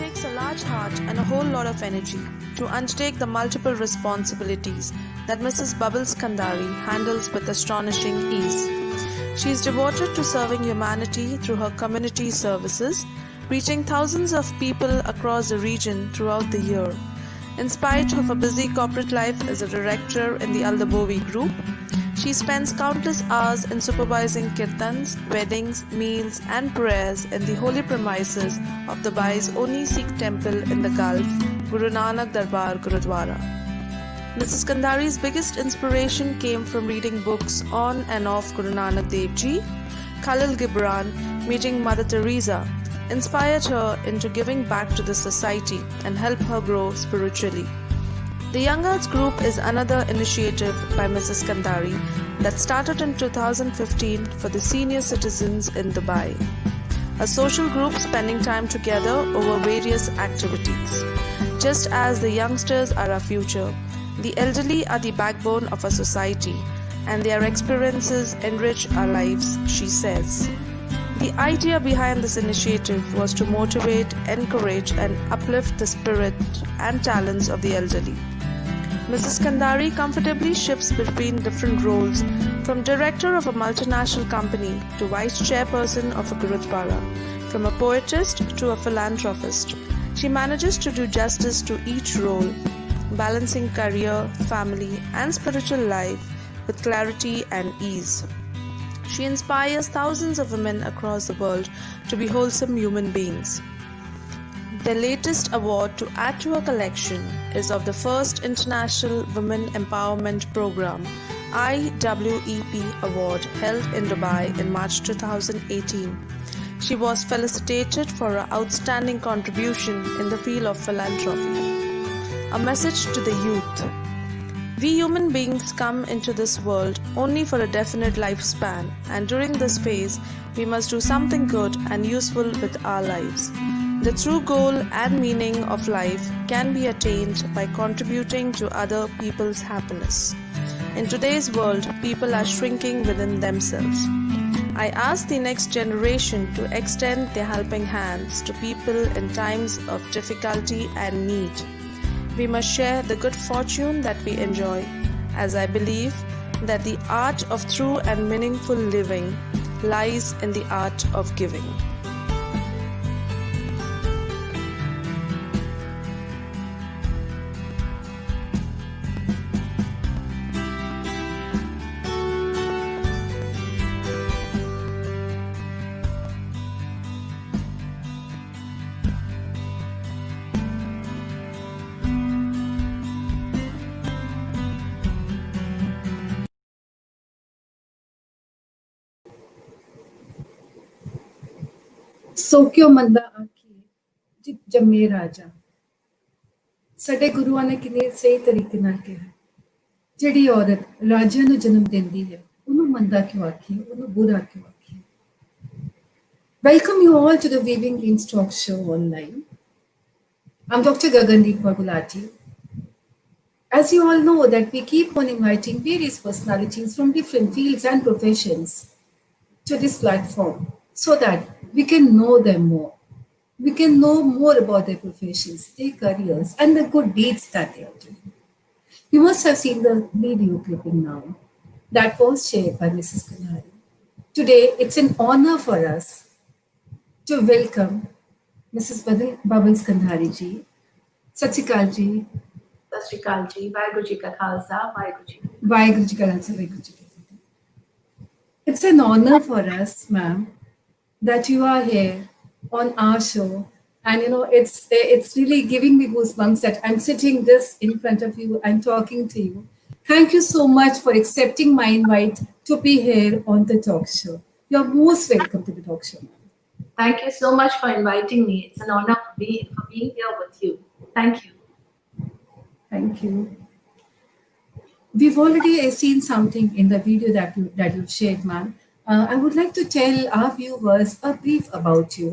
takes a large heart and a whole lot of energy to undertake the multiple responsibilities that Mrs. Bubbles Kandari handles with astonishing ease. She is devoted to serving humanity through her community services, reaching thousands of people across the region throughout the year. In spite of a busy corporate life as a director in the Aldabovi Group, she spends countless hours in supervising kirtans, weddings, meals and prayers in the holy premises of Dubai's only Sikh temple in the Gulf, Guru Nanak Darbar Gurudwara. Mrs. Kandari's biggest inspiration came from reading books on and off Guru Nanak Dev Ji. Khalil Gibran, meeting Mother Teresa, inspired her into giving back to the society and help her grow spiritually. The Young Arts Group is another initiative by Mrs. Kandari that started in 2015 for the senior citizens in Dubai. A social group spending time together over various activities. Just as the youngsters are our future, the elderly are the backbone of our society, and their experiences enrich our lives, she says. The idea behind this initiative was to motivate, encourage and uplift the spirit and talents of the elderly. Mrs. Kandari comfortably shifts between different roles, from director of a multinational company to vice chairperson of a Gurudwara, from a poetess to a philanthropist. She manages to do justice to each role, balancing career, family and spiritual life with clarity and ease. She inspires thousands of women across the world to be wholesome human beings. The latest award to add to her collection is of the first International Women Empowerment Program IWEP Award held in Dubai in March 2018. She was felicitated for her outstanding contribution in the field of philanthropy. A message to the youth. We human beings come into this world only for a definite lifespan, and during this phase, we must do something good and useful with our lives. The true goal and meaning of life can be attained by contributing to other people's happiness. In today's world, people are shrinking within themselves. I ask the next generation to extend their helping hands to people in times of difficulty and need. We must share the good fortune that we enjoy, as I believe that the art of true and meaningful living lies in the art of giving. ਸੋਕਿਓ ਮੰਦਾ ਆਖੀ ਜਿਤ ਜੰਮੇ ਰਾਜਾ। ਸਾਡੇ ਗੁਰੂਆਂ ਨੇ ਕਿੰਨੇ ਸਹੀ ਤਰੀਕੇ ਨਾਲ ਕਿਹਾ, ਜਿਹੜੀ ਔਰਤ ਰਾਜਿਆਂ ਨੂੰ ਜਨਮ ਦਿੰਦੀ ਹੈ ਉਹਨੂੰ ਮੰਦਾ ਕਿਉਂ ਆਖੀਏ, ਉਹਨੂੰ ਬੁਰਾ ਕਿਉਂ ਆਖੀਏ। Welcome you all to the Weaving Dreams Talk Show online. I'm Dr. Gagandeep Bagulati. As you all know that we keep on inviting various personalities from different fields and professions to this platform so that we can know them more. We can know more about their professions, their careers, and the good deeds that they are doing. You must have seen the video clipping now that was shared by Mrs. Kandari. Today, it's an honor for us to welcome Mrs. Bubbles Kandari ji. Sat Sri Akal ji. Sat Sri Akal ji. Vaheguru ji ka khalsa, Vaheguru ji. Vaheguru ji ka khalsa, Vaheguru ji ka fateh. It's an honor for us, ma'am, that you are here on our show, and it's really giving me goosebumps that I'm sitting just in front of you and talking to you. Thank you so much for accepting my invite to be here on the talk show. You're most welcome to the talk show. Thank you so much for inviting me. It's an honor for being here with you. Thank you. Thank you. We've already seen something in the video that you've shared, ma'am. I would like to tell our viewers a brief about you.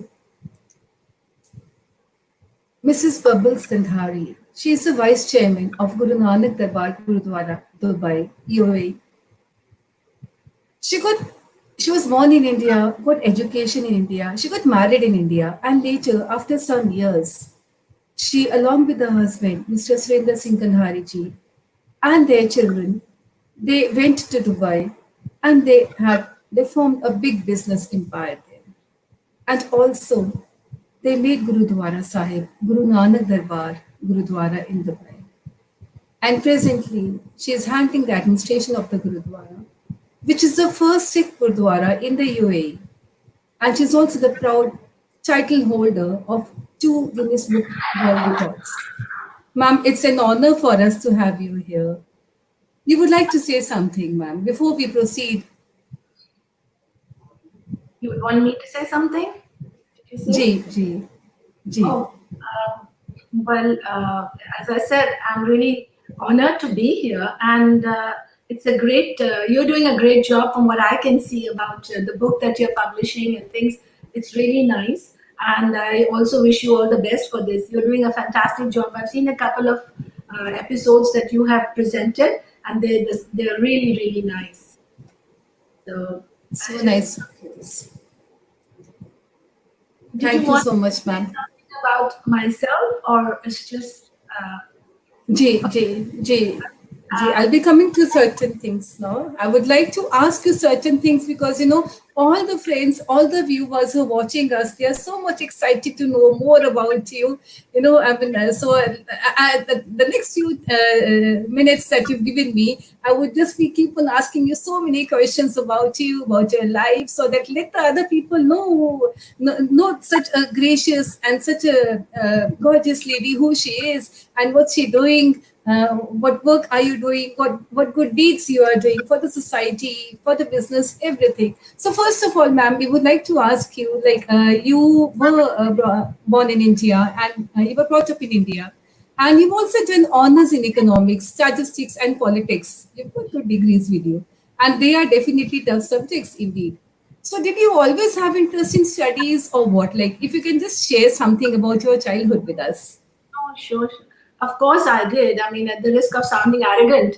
Mrs. Bubbles Kandari, she is the Vice Chairman of Guru Nanak Darbar Gurudwara, Dubai, UAE. She was born in India, got education in India, she got married in India, and later, after some years, She, along with her husband, Mr. Surinder Singh Kandhari ji, and their children, they went to Dubai and they formed a big business empire there. And also, they made Gurudwara Sahib, Guru Nanak Darbar Gurudwara in Dubai. And presently, she is handling the administration of the Gurudwara, which is the first Sikh Gurudwara in the UAE. And she's also the proud title holder of 2 Guinness Book World Records. Ma'am, it's an honor for us to have you here. You would like to say something, ma'am, before we proceed? You would want me to say something? Did you say? Ji. Oh, well, as I said, I'm really honored to be here, and it's a great. You're doing a great job from what I can see about the book that you're publishing and things. It's really nice, and I also wish you all the best for this. You're doing a fantastic job. I've seen a couple of episodes that you have presented, and they're really, really nice. So nice. Thank you want so much, ma'am. something about myself, or it's just Ji, I'll be coming to certain things now. I would like to ask you certain things because, all the friends, all the viewers who are watching us, they are so much excited to know more about you. The next few minutes that you've given me, I would just keep on asking you so many questions about you, about your life, so that let the other people know such a gracious and such a gorgeous lady who she is and what she's doing. What work are you doing? What good deeds you are doing for the society, for the business, everything. So first of all, ma'am, we would like to ask you, you were born in India and you were brought up in India, and you've also done honors in economics, statistics, and politics. You've got good degrees with you, and they are definitely tough subjects indeed. So did you always have interest in studies or what? Like, if you can just share something about your childhood with us. Oh, sure. Of course I did. I mean, at the risk of sounding arrogant,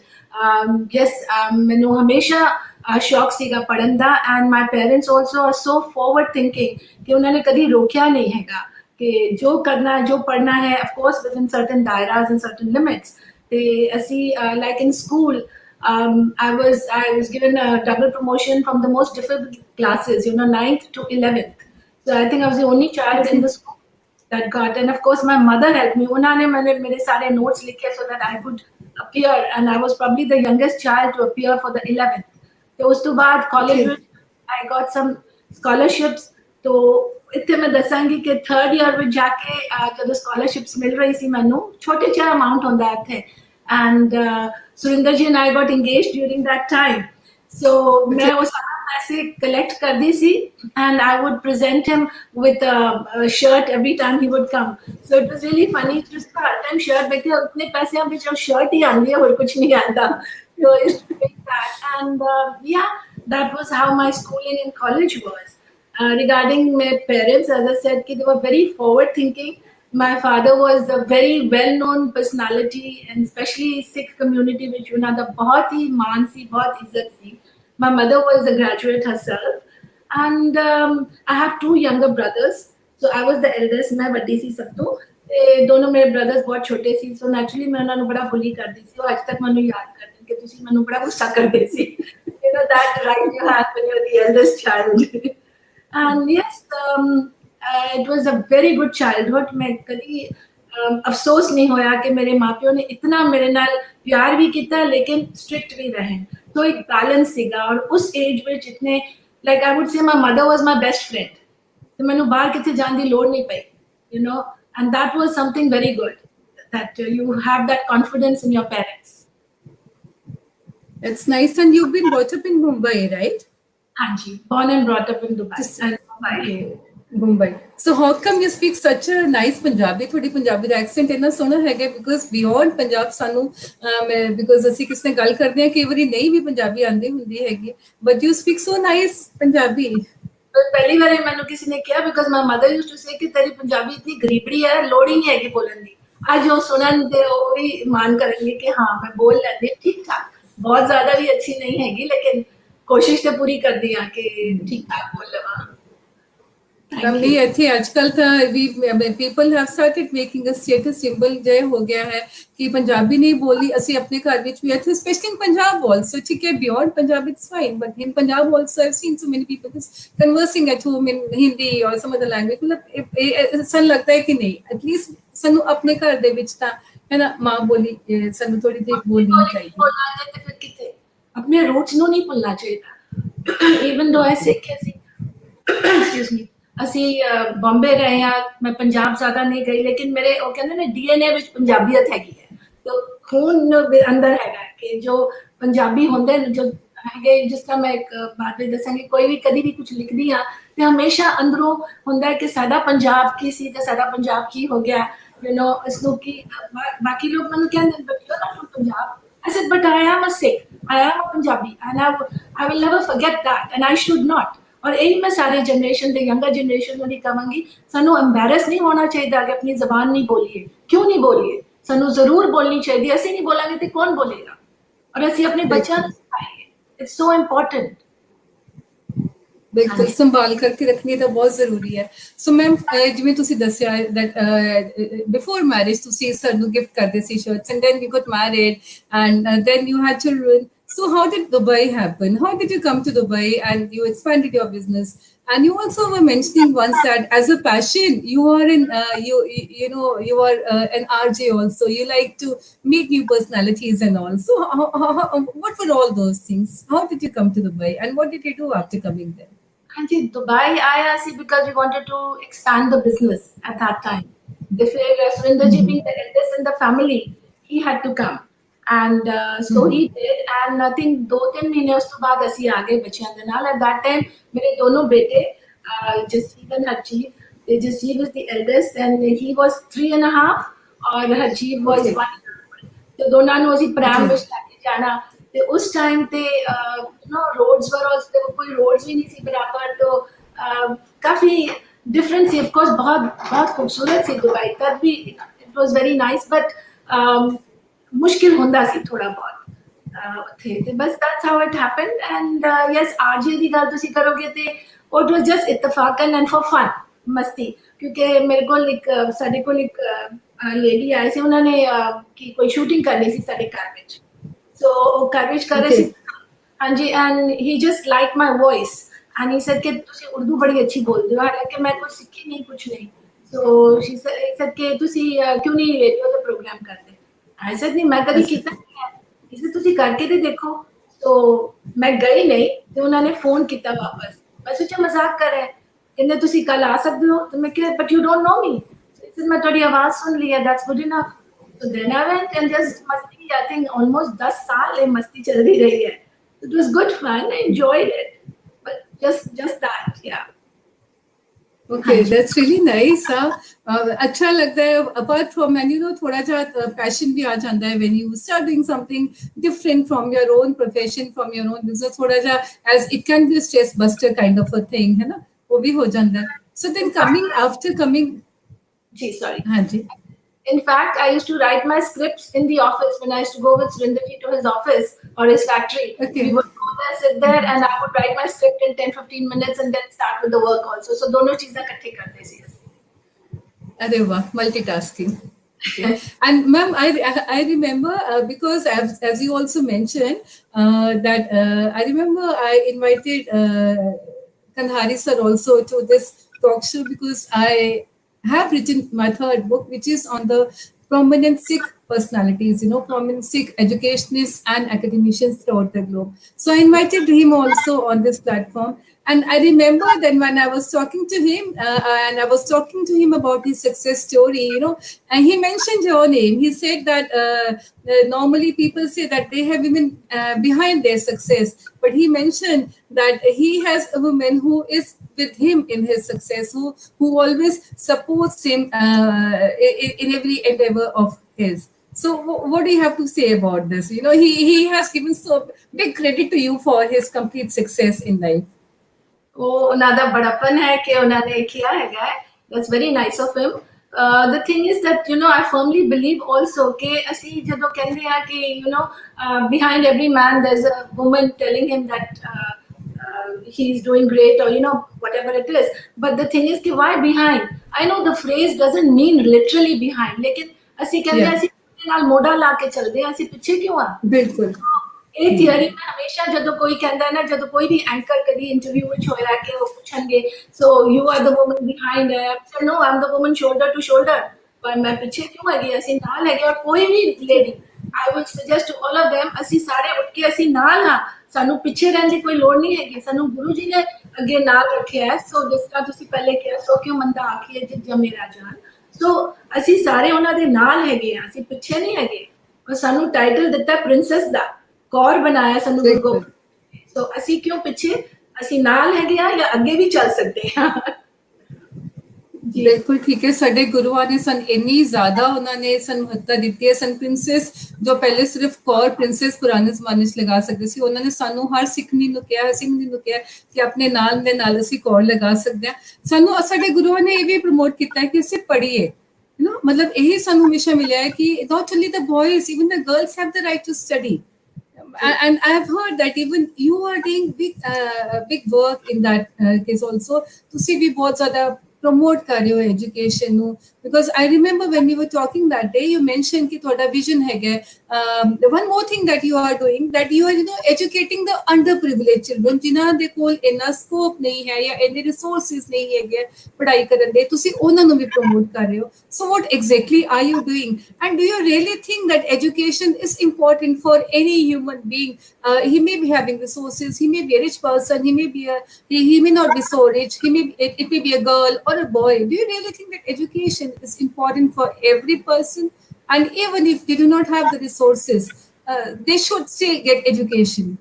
yes, ਮੈਨੂੰ ਹਮੇਸ਼ਾ ਸ਼ੌਕ ਸੀਗਾ ਪੜ੍ਹਨ ਦਾ, and my parents also are so forward thinking ਕਿ ਉਹਨਾਂ ਨੇ ਕਦੀ ਰੋਕਿਆ ਨਹੀਂ ਹੈਗਾ ਕਿ ਜੋ ਕਰਨਾ ਹੈ, ਜੋ ਪੜ੍ਹਨਾ ਹੈ, of course within certain dairas and certain limits. ਤੇ ਅਸੀਂ like in school, I was given a double promotion from the most difficult classes, 9th to 11th. So I think I was the only child in the school that got, and of course my mother helped me. उन्होंने मेरे सारे notes लिखे so that I could appear, and I was probably the youngest child to appear for the 11th. तो उस तो बाद college में I got some scholarships. तो इतने मैं दसांगी कि third year में जाके जब scholarships मिल रही थी मैंने छोटे छोटे amount होता है, and Surinder ji and I got engaged during that time. So मैं वो सारा पैसे collect कर दी थी, and I would present him with a shirt every time he would come. So it was really funny. Just her time shirt देखते उतने पैसे हम बेचारे shirt ही आंदी है और कुछ नहीं आता. So it's like that, and that was how my schooling in college was. Regarding my parents, as I said, they were very forward thinking. My father was a very well-known personality, and especially Sikh community, which the बहुत ही मान सी, बहुत इज्जत सी. My mother was a graduate herself, and I have 2 younger brothers. So I was the eldest. मैं बड़ी सी सब तो दोनों मेरे brothers बहुत छोटे सी. So naturally मैं उन्हें बड़ा bully कर दी थी और आज तक मैं याद करती हूँ कि तुसी मैंने बड़ा गुस्सा कर दी थी. That right you have when you're the eldest child. And yes, it was a very good childhood. मैं कभी अफसोस नहीं होया कि मेरे माँ-प्यो ने इतना मेरे नाल प्यार भी किया लेकिन strict भी रहे. तो एक बैलेंस सीगा, और उस एज में जितने like I would say my mother was my best friend. तो मैंने बाहर किसी जाने की लोड़ नहीं पाई, and that was something very good, that you have that confidence in your parents. It's nice. And you've been brought up in Mumbai, right? Hanji, born and brought up in Dubai. And Mumbai. Mumbai. So how come you speak such a nice Punjabi? थोड़ी Punjabi accent इतना सोना है क्या? Because beyond Punjab सानू because ਅਸੀਂ किस ने गल करते हैं कई बारी नहीं भी पंजाबी आंदी हुंदी हैगी, but you speak so nice Punjabi. पहली बार मैंने किसी ने किया because my mother used to say कि तेरी पंजाबी इतनी गरीबड़ी है, लोड़ ही नहीं है कि बोलने दी. आज जो सुनन दे वो भी मान करेंगे कि हाँ मैं बोल लेती ठीक ठाक, बहुत ज्यादा भी अच्छी नहीं हैगी लेकिन कोशिश तो पूरी कर दी कि ठीक ठाक बोल लवा. नहीं ਇੱਥੇ ਅੱਜਕੱਲ ਤਾਂ ਵੀ people have started making a status symbol ਜੇ ਹੋ ਗਿਆ ਹੈ ਕਿ ਪੰਜਾਬੀ ਨਹੀਂ ਬੋਲੀ ਅਸੀਂ ਆਪਣੇ ਘਰ ਵਿੱਚ ਵੀ ਇੱਥੇ especially in Punjab also ਠੀਕ ਹੈ beyond Punjab it's fine but in Punjab also I've seen so many people just conversing at home in Hindi or some other language ਮਤਲਬ ਸਾਨੂੰ ਲੱਗਦਾ ਹੈ ਕਿ ਨਹੀਂ at least ਸਾਨੂੰ ਆਪਣੇ ਘਰ ਦੇ ਵਿੱਚ ਤਾਂ ਹੈ ਨਾ ਮਾਂ ਬੋਲੀ ਸਾਨੂੰ ਥੋੜੀ ਜਿਹੀ ਬੋਲਣੀ ਚਾਹੀਦੀ ਆਪਣੇ ਰੂਟਸ ਨੂੰ ਨਹੀਂ ਭੁੱਲਣਾ ਚਾਹੀਦਾ even though I say ਕਿ excuse me ਅਸੀਂ ਬੰਬੇ ਰਹੇ ਆ ਮੈਂ ਪੰਜਾਬ ਜ਼ਿਆਦਾ ਨਹੀਂ ਗਈ ਲੇਕਿਨ ਮੇਰੇ ਉਹ ਕਹਿੰਦੇ ਨੇ DNA ਵਿੱਚ ਪੰਜਾਬੀਅਤ ਹੈਗੀ ਹੈ ਤੇ ਖੂਨ ਅੰਦਰ ਹੈਗਾ ਕਿ ਜੋ ਪੰਜਾਬੀ ਹੁੰਦੇ ਜੋ ਹੈਗੇ ਜਿਸ ਤਰ੍ਹਾਂ ਮੈਂ ਇੱਕ ਬਾਤ ਵੀ ਦੱਸਾਂਗੀ ਕੋਈ ਵੀ ਕਦੀ ਵੀ ਕੁਝ ਲਿਖਦੀ ਆ ਤੇ ਹਮੇਸ਼ਾ ਅੰਦਰੋਂ ਹੁੰਦਾ ਕਿ ਸਾਡਾ ਪੰਜਾਬ ਕੀ ਸੀ ਤੇ ਸਾਡਾ ਪੰਜਾਬ ਕੀ ਹੋ ਗਿਆ ਇਸ ਨੂੰ ਕੀ ਬਾਕੀ ਲੋਕ ਮੈਨੂੰ ਕਹਿੰਦੇ but you are not from Punjab I said but I am a Sikh I am a Punjabi and I will never forget that and I should not और यही मैं सारे जनरेशन के यंगर जनरेशन में कहांगी सानू एम्बैरस नहीं होना चाहिए कि अपनी जबान नहीं बोलिए क्यों नहीं बोलिए सानू जरूर बोलनी चाहिए असं नहीं बोलेंगे तो कौन बोलेगा और असं अपने बच्चों को सिखाएंगे इट्स सो इंपॉर्टेंट बिल्कुल संभाल करके रखनी तो बहुत जरूरी है सो मैम जिवें तुसी दस्सिया दैट बिफोर मैरिज तुसी सानू गिफ्ट करदे सी shirts and then you got married and then you had children. So how did Dubai happen? How did you come to Dubai and you expanded your business? And you also were mentioning once that as a passion, you are in you are an RJ also. You like to meet new personalities and all. So what were all those things? How did you come to Dubai and what did you do after coming there? Anji, Dubai I see because we wanted to expand the business at that time. Surinder ji being the eldest in the family, he had to come. And so he did and I think 2-3 महीने उस तो बाद ਅਸੀਂ ਆ ਗਏ ਬੱਚਿਆਂ ਦੇ ਨਾਲ at that time ਮੇਰੇ ਦੋਨੋਂ ਬੇਟੇ ਜਸਜੀਤ and ਹਰਜੀਤ ਤੇ Jasjit was the eldest and he was 3.5 ਔਰ ਹਰਜੀਤ was 1 ਤੇ ਦੋਨਾਂ ਨੂੰ ਅਸੀਂ ਪ੍ਰਾਈਮ ਵਿੱਚ ਲੈ ਕੇ ਜਾਣਾ ਤੇ ਉਸ ਟਾਈਮ ਤੇ roads were also ਕੋਈ roads ਵੀ ਨਹੀਂ ਸੀ ਬਰਾਬਰ तो ਕਾਫੀ different ਸੀ of course बहुत खूबसूरत ਸੀ ਦੁਬਈ तब भी it was very nice but मुश्किल होंदा सी थोड़ा बहुत थे ते बस that's how it happened and yes RJ दी गल तुसी करोगे ते it was just इत्तेफाकन and for fun मस्ती क्योंकि मेरे को एक साडे को एक लेडी आई सी उन्होंने की कोई शूटिंग करनी सी साडे घर विच सो घर विच कर रहे सी हां जी and he just liked my voice and he said कि तुसी उर्दू बड़ी अच्छी बोलदे हो हालांकि मैं कुछ सीखी नहीं कुछ नहीं so she said कि तुसी क्यों नहीं रेडियो का प्रोग्राम करते ऐसा नहीं मैं कभी किया नहीं है इसे तुसी करके तो देखो तो मैं गई नहीं तो उन्होंने फोन किया वापस मैं सोचा मजाक कर रहे कहते तुसी कल आ सकते हो तो मैं कहा but you don't know me मैं थोड़ी आवाज सुन ली है दैट्स गुड इनफ तो then I went and just मस्ती आई थिंक ऑलमोस्ट 10 साल ये मस्ती चल रही है it was good fun I enjoyed it but just that या Okay, that's really nice. अच्छा लगता है apart from and you know थोड़ा सा passion भी आ जाता है when you start doing something different from your own profession from your own business थोड़ा सा as it can be a stress buster kind of a thing है ना वो भी हो जाता है so then after coming जी sorry हाँ जी In fact, I used to write my scripts in the office when I used to go with Surinderji to his office or his factory. Okay. We would go there, sit there, and I would write my script in 10-15 minutes and then start with the work also. So, दोनों चीजें इकट्ठे करते थे. अरे वाह, multitasking. Okay. And ma'am, I remember because as you also mentioned that I remember I invited Kandhari sir also to this talk show because I have written my third book, which is on the prominent Sikh personalities, prominent Sikh educationists and academicians throughout the globe. So I invited him also on this platform. And I remember then when I was talking to him and I was talking to him about his success story, and he mentioned your name. He said that normally people say that they have women behind their success, but he mentioned that he has a woman who is with him in his success, who always supports him in every endeavor of his. So what do you have to say about this? He has given so big credit to you for his complete success in life. वो उन्हादा बड़ापन है कि उन्होंने किया है that's very nice of him. The thing is that I firmly believe also कि ਅਸੀਂ ਜਦੋਂ ਕਹਿੰਦੇ ਆ ਕਿ behind every man there's a woman telling him that he's doing great, or whatever it is. But the thing is कि why behind? I know the phrase doesn't mean literally behind, लेकिन ਅਸੀਂ ਕਹਿੰਦੇ Yeah. ਅਸੀਂ ਨਾਲ ਮੋਢਾ ਲਾ ਕੇ ਚੱਲਦੇ ਹਾਂ, ਅਸੀਂ ਪਿੱਛੇ ਕਿਉਂ ਆ? ਬਿਲਕੁਲ ਇਹ ਥਿਊਰੀ ਮੈਂ ਹਮੇਸ਼ਾ ਜਦੋਂ ਕੋਈ ਕਹਿੰਦਾ ਨਾ, ਜਦੋਂ ਕੋਈ ਵੀ ਐਂਕਰ ਕਦੀ ਇੰਟਰਵਿਊ ਵਿੱਚ ਹੋਇਆ ਕਿ ਉਹ ਪੁੱਛਣਗੇ so you are the woman behind, sir no I am the woman shoulder to shoulder, ਪਰ ਮੈਂ ਪਿੱਛੇ ਕਿਉਂ ਹੈਗੀ? ਅਸੀਂ ਨਾਲ ਹੈਗੇ, ਔਰ ਕੋਈ ਵੀ lady I would suggest to all of them, ਅਸੀਂ ਸਾਰੇ ਉੱਠ ਕੇ ਅਸੀਂ ਨਾਲ ਹਾਂ, ਸਾਨੂੰ ਪਿੱਛੇ ਰਹਿਣ ਦੀ ਕੋਈ ਲੋੜ ਨਹੀਂ ਹੈਗੀ, ਸਾਨੂੰ ਗੁਰੂ ਜੀ ਨੇ ਅੱਗੇ ਨਾਲ ਰੱਖਿਆ ਹੈ। ਸੋ ਜਿਸ ਤਰ੍ਹਾਂ ਤੁਸੀਂ ਪਹਿਲੇ ਕਿਹਾ, ਸੋ ਕਿਉਂ ਮੰਦਾ ਆਖੀਏ ਜਿਤ ਜਮੇ ਰਾਜਾਨ, ਸੋ ਅਸੀਂ ਸਾਰੇ ਉਹਨਾਂ ਦੇ ਨਾਲ ਹੈਗੇ ਆ, ਅਸੀਂ ਪਿੱਛੇ ਨਹੀਂ ਹੈਗੇ। ਔਰ ਸਾਨੂੰ ਟਾਈਟਲ ਦਿੱਤਾ ਪ੍ਰਿੰਸੈਸ ਦਾ, ਕੌਰ ਬਣਾਇਆ ਸਾਨੂੰ ਗੁਰੂ ਗੋਬਿੰਦ, ਸੋ ਅਸੀਂ ਕਿਉਂ ਪਿੱਛੇ? ਅਸੀਂ ਨਾਲ ਹੈਗੇ ਆ ਜਾਂ ਅੱਗੇ ਵੀ ਚੱਲ ਸਕਦੇ ਹਾਂ। ਬਿਲਕੁਲ ਠੀਕ ਹੈ। ਸਾਡੇ ਗੁਰੂਆਂ ਨੇ ਸਨ ਇੰਨੀ ਜ਼ਿਆਦਾ ਉਹਨਾਂ ਨੇ ਸਨ ਮਹੱਤਤਾ ਦਿੱਤੀ ਹੈ। ਸਨ ਪ੍ਰਿੰਸੈਸ ਜੋ ਪਹਿਲੇ ਸਿਰਫ ਕੌਰ ਪ੍ਰਿੰਸੈਸ ਪੁਰਾਣੇ ਜ਼ਮਾਨੇ 'ਚ ਲਗਾ ਸਕਦੇ ਸੀ, ਉਹਨਾਂ ਨੇ ਸਾਨੂੰ ਹਰ ਸਿੱਖਣੀ ਨੂੰ ਕਿਹਾ, ਸਿੰਘਣੀ ਨੂੰ ਕਿਹਾ ਕਿ ਆਪਣੇ ਨਾਮ ਦੇ ਨਾਲ ਅਸੀਂ ਕੌਰ ਲਗਾ ਸਕਦੇ ਹਾਂ। ਸਾਨੂੰ ਸਾਡੇ ਗੁਰੂਆਂ ਨੇ ਇਹ ਵੀ ਪ੍ਰਮੋਟ ਕੀਤਾ ਹੈ ਕਿ ਅਸੀਂ ਪੜ੍ਹੀਏ, ਮਤਲਬ ਇਹੀ ਸਾਨੂੰ ਹਮੇਸ਼ਾ ਮਿਲਿਆ ਹੈ ਕਿ not only the boys, even the girls have the right to study. And I have heard that even you are doing big work in that case also. ਤੁਸੀਂ ਵੀ ਬਹੁਤ ਜ਼ਿਆਦਾ promote ਕਰ ਰਹੇ ਹੋ education ਨੂੰ, because I remember when we were talking that day, you mentioned ਕਿ ਤੁਹਾਡਾ vision ਹੈਗਾ। one more thing that you are doing, that you are educating the underprivileged children ਜਿਨ੍ਹਾਂ ਦੇ ਕੋਲ ਇੰਨਾ scope ਨਹੀਂ ਹੈ ਜਾਂ ਇੰਨੇ resources ਨਹੀਂ ਹੈਗੇ ਪੜ੍ਹਾਈ ਕਰਨ ਦੇ, ਤੁਸੀਂ ਉਹਨਾਂ ਨੂੰ ਵੀ promote ਕਰ ਰਹੇ ਹੋ। So what exactly are you doing, and do you really think that education is important for any human being? He may be having resources, he may be a rich person, he may not be so rich, it may be a girl or a boy. Do you really think that education is important for every person, and even if they do not have the resources, they should still get education?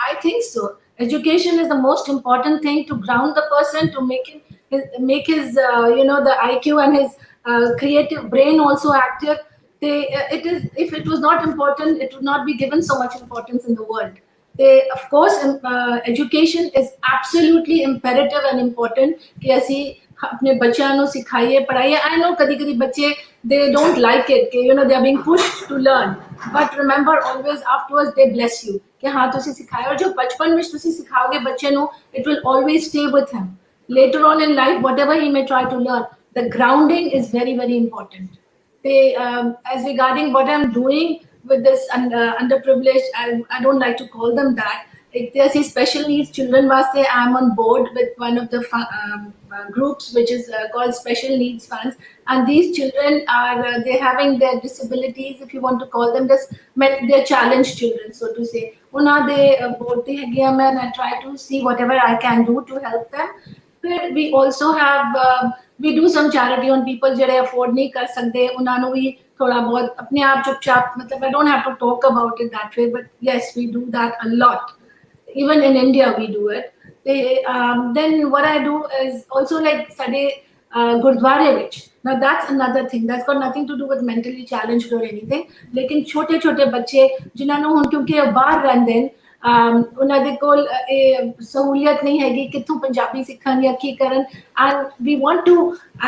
I think so. Education is the most important thing to ground the person, to make his the IQ and his creative brain also active. It is, if it was not important, it would not be given so much importance in the world. Of course, education is absolutely imperative and important कि ਅਸੀਂ अपने बच्चों ਨੂੰ सिखाइए पढ़ाइए। I know कभी बच्चे they don't like it कि they are being pushed to learn, but remember always afterwards they bless you कि हाँ तुसी सिखाया, और जो बचपन में तुसी सिखाओगे बच्चे ਨੂੰ, it will always stay with him later on in life, whatever he may try to learn. The grounding is very, very important. As regarding what I'm doing with this underprivileged, I don't like to call them that, if there's a special needs children vaste, I'm on board with one of the groups which is called Special Needs Funds, and these children are they're having their disabilities, if you want to call them this, they're challenged children, so to say. Una de board te hege and I try to see whatever I can do to help them. But we also have we do some charity on people ਜਿਹੜੇ afford नहीं कर सकते, ਉਹਨਾਂ ਨੂੰ ਵੀ थोड़ा बहुत अपने आप चुपचाप, मतलब I don't have to talk about it that way, but yes, we do that a lot. Even in India we do it. Then what I do is also like study Gurdwara which, now that's another thing that's got nothing to do with mentally challenged or anything, लेकिन छोटे छोटे बच्चे जिन्हां ਨੂੰ ਹੁਣ ਕਿਉਂਕਿ ਬਾਹਰ ਰਹਿੰਦੇ ਨੇ, ਉਹਨਾਂ ਦੇ ਕੋਲ ਇਹ ਸਹੂਲੀਅਤ ਨਹੀਂ ਹੈਗੀ ਕਿੱਥੋਂ ਪੰਜਾਬੀ ਸਿੱਖਣ ਜਾਂ ਕੀ ਕਰਨ, and we want to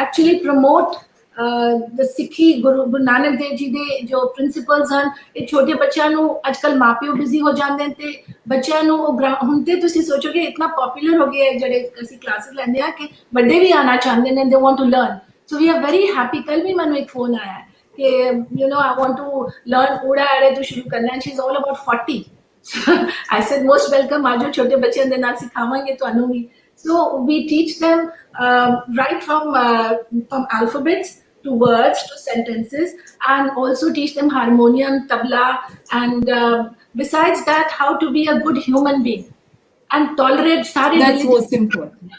actually promote the ਸਿੱਖੀ ਗੁਰੂ ਨਾਨਕ ਦੇਵ ਜੀ ਦੇ ਜੋ ਪ੍ਰਿੰਸੀਪਲਸ ਹਨ। ਇਹ ਛੋਟੇ ਬੱਚਿਆਂ ਨੂੰ ਅੱਜਕੱਲ ਮਾਪਿਓ ਬਿਜ਼ੀ ਹੋ ਜਾਂਦੇ ਨੇ ਤੇ ਬੱਚਿਆਂ ਨੂੰ ਹੁਣ ਤੇ ਤੁਸੀਂ ਸੋਚੋਗੇ ਇਤਨਾ ਪਪੂਲਰ ਹੋ ਗਿਆ ਜਿਹੜੇ ਅਸੀਂ ਕਲਾਸਿਸ ਲੈਂਦੇ ਆ ਕਿ ਵੱਡੇ ਵੀ ਆਣਾ ਚਾਹੁੰਦੇ ਨੇ, they want to learn, so we are very happy। ਕੱਲ ਵੀ ਮੈਨੂੰ ਇੱਕ ਫੋਨ ਆਇਆ ਕਿ I want to learn ਊੜਾ ਐੜੇ ਤੋਂ ਸ਼ੁਰੂ ਕਰਨਾ, and she's all about 40। I said most welcome, ਆਜੋ ਛੋਟੇ ਬੱਚਿਆਂ ਦੇ ਨਾਲ ਸਿਖਾਵਾਂਗੇ ਤੁਹਾਨੂੰ ਵੀ। So we teach them right from alphabets to words to sentences, and also teach them harmonium, tabla, and besides that how to be a good human being and tolerate That's most important.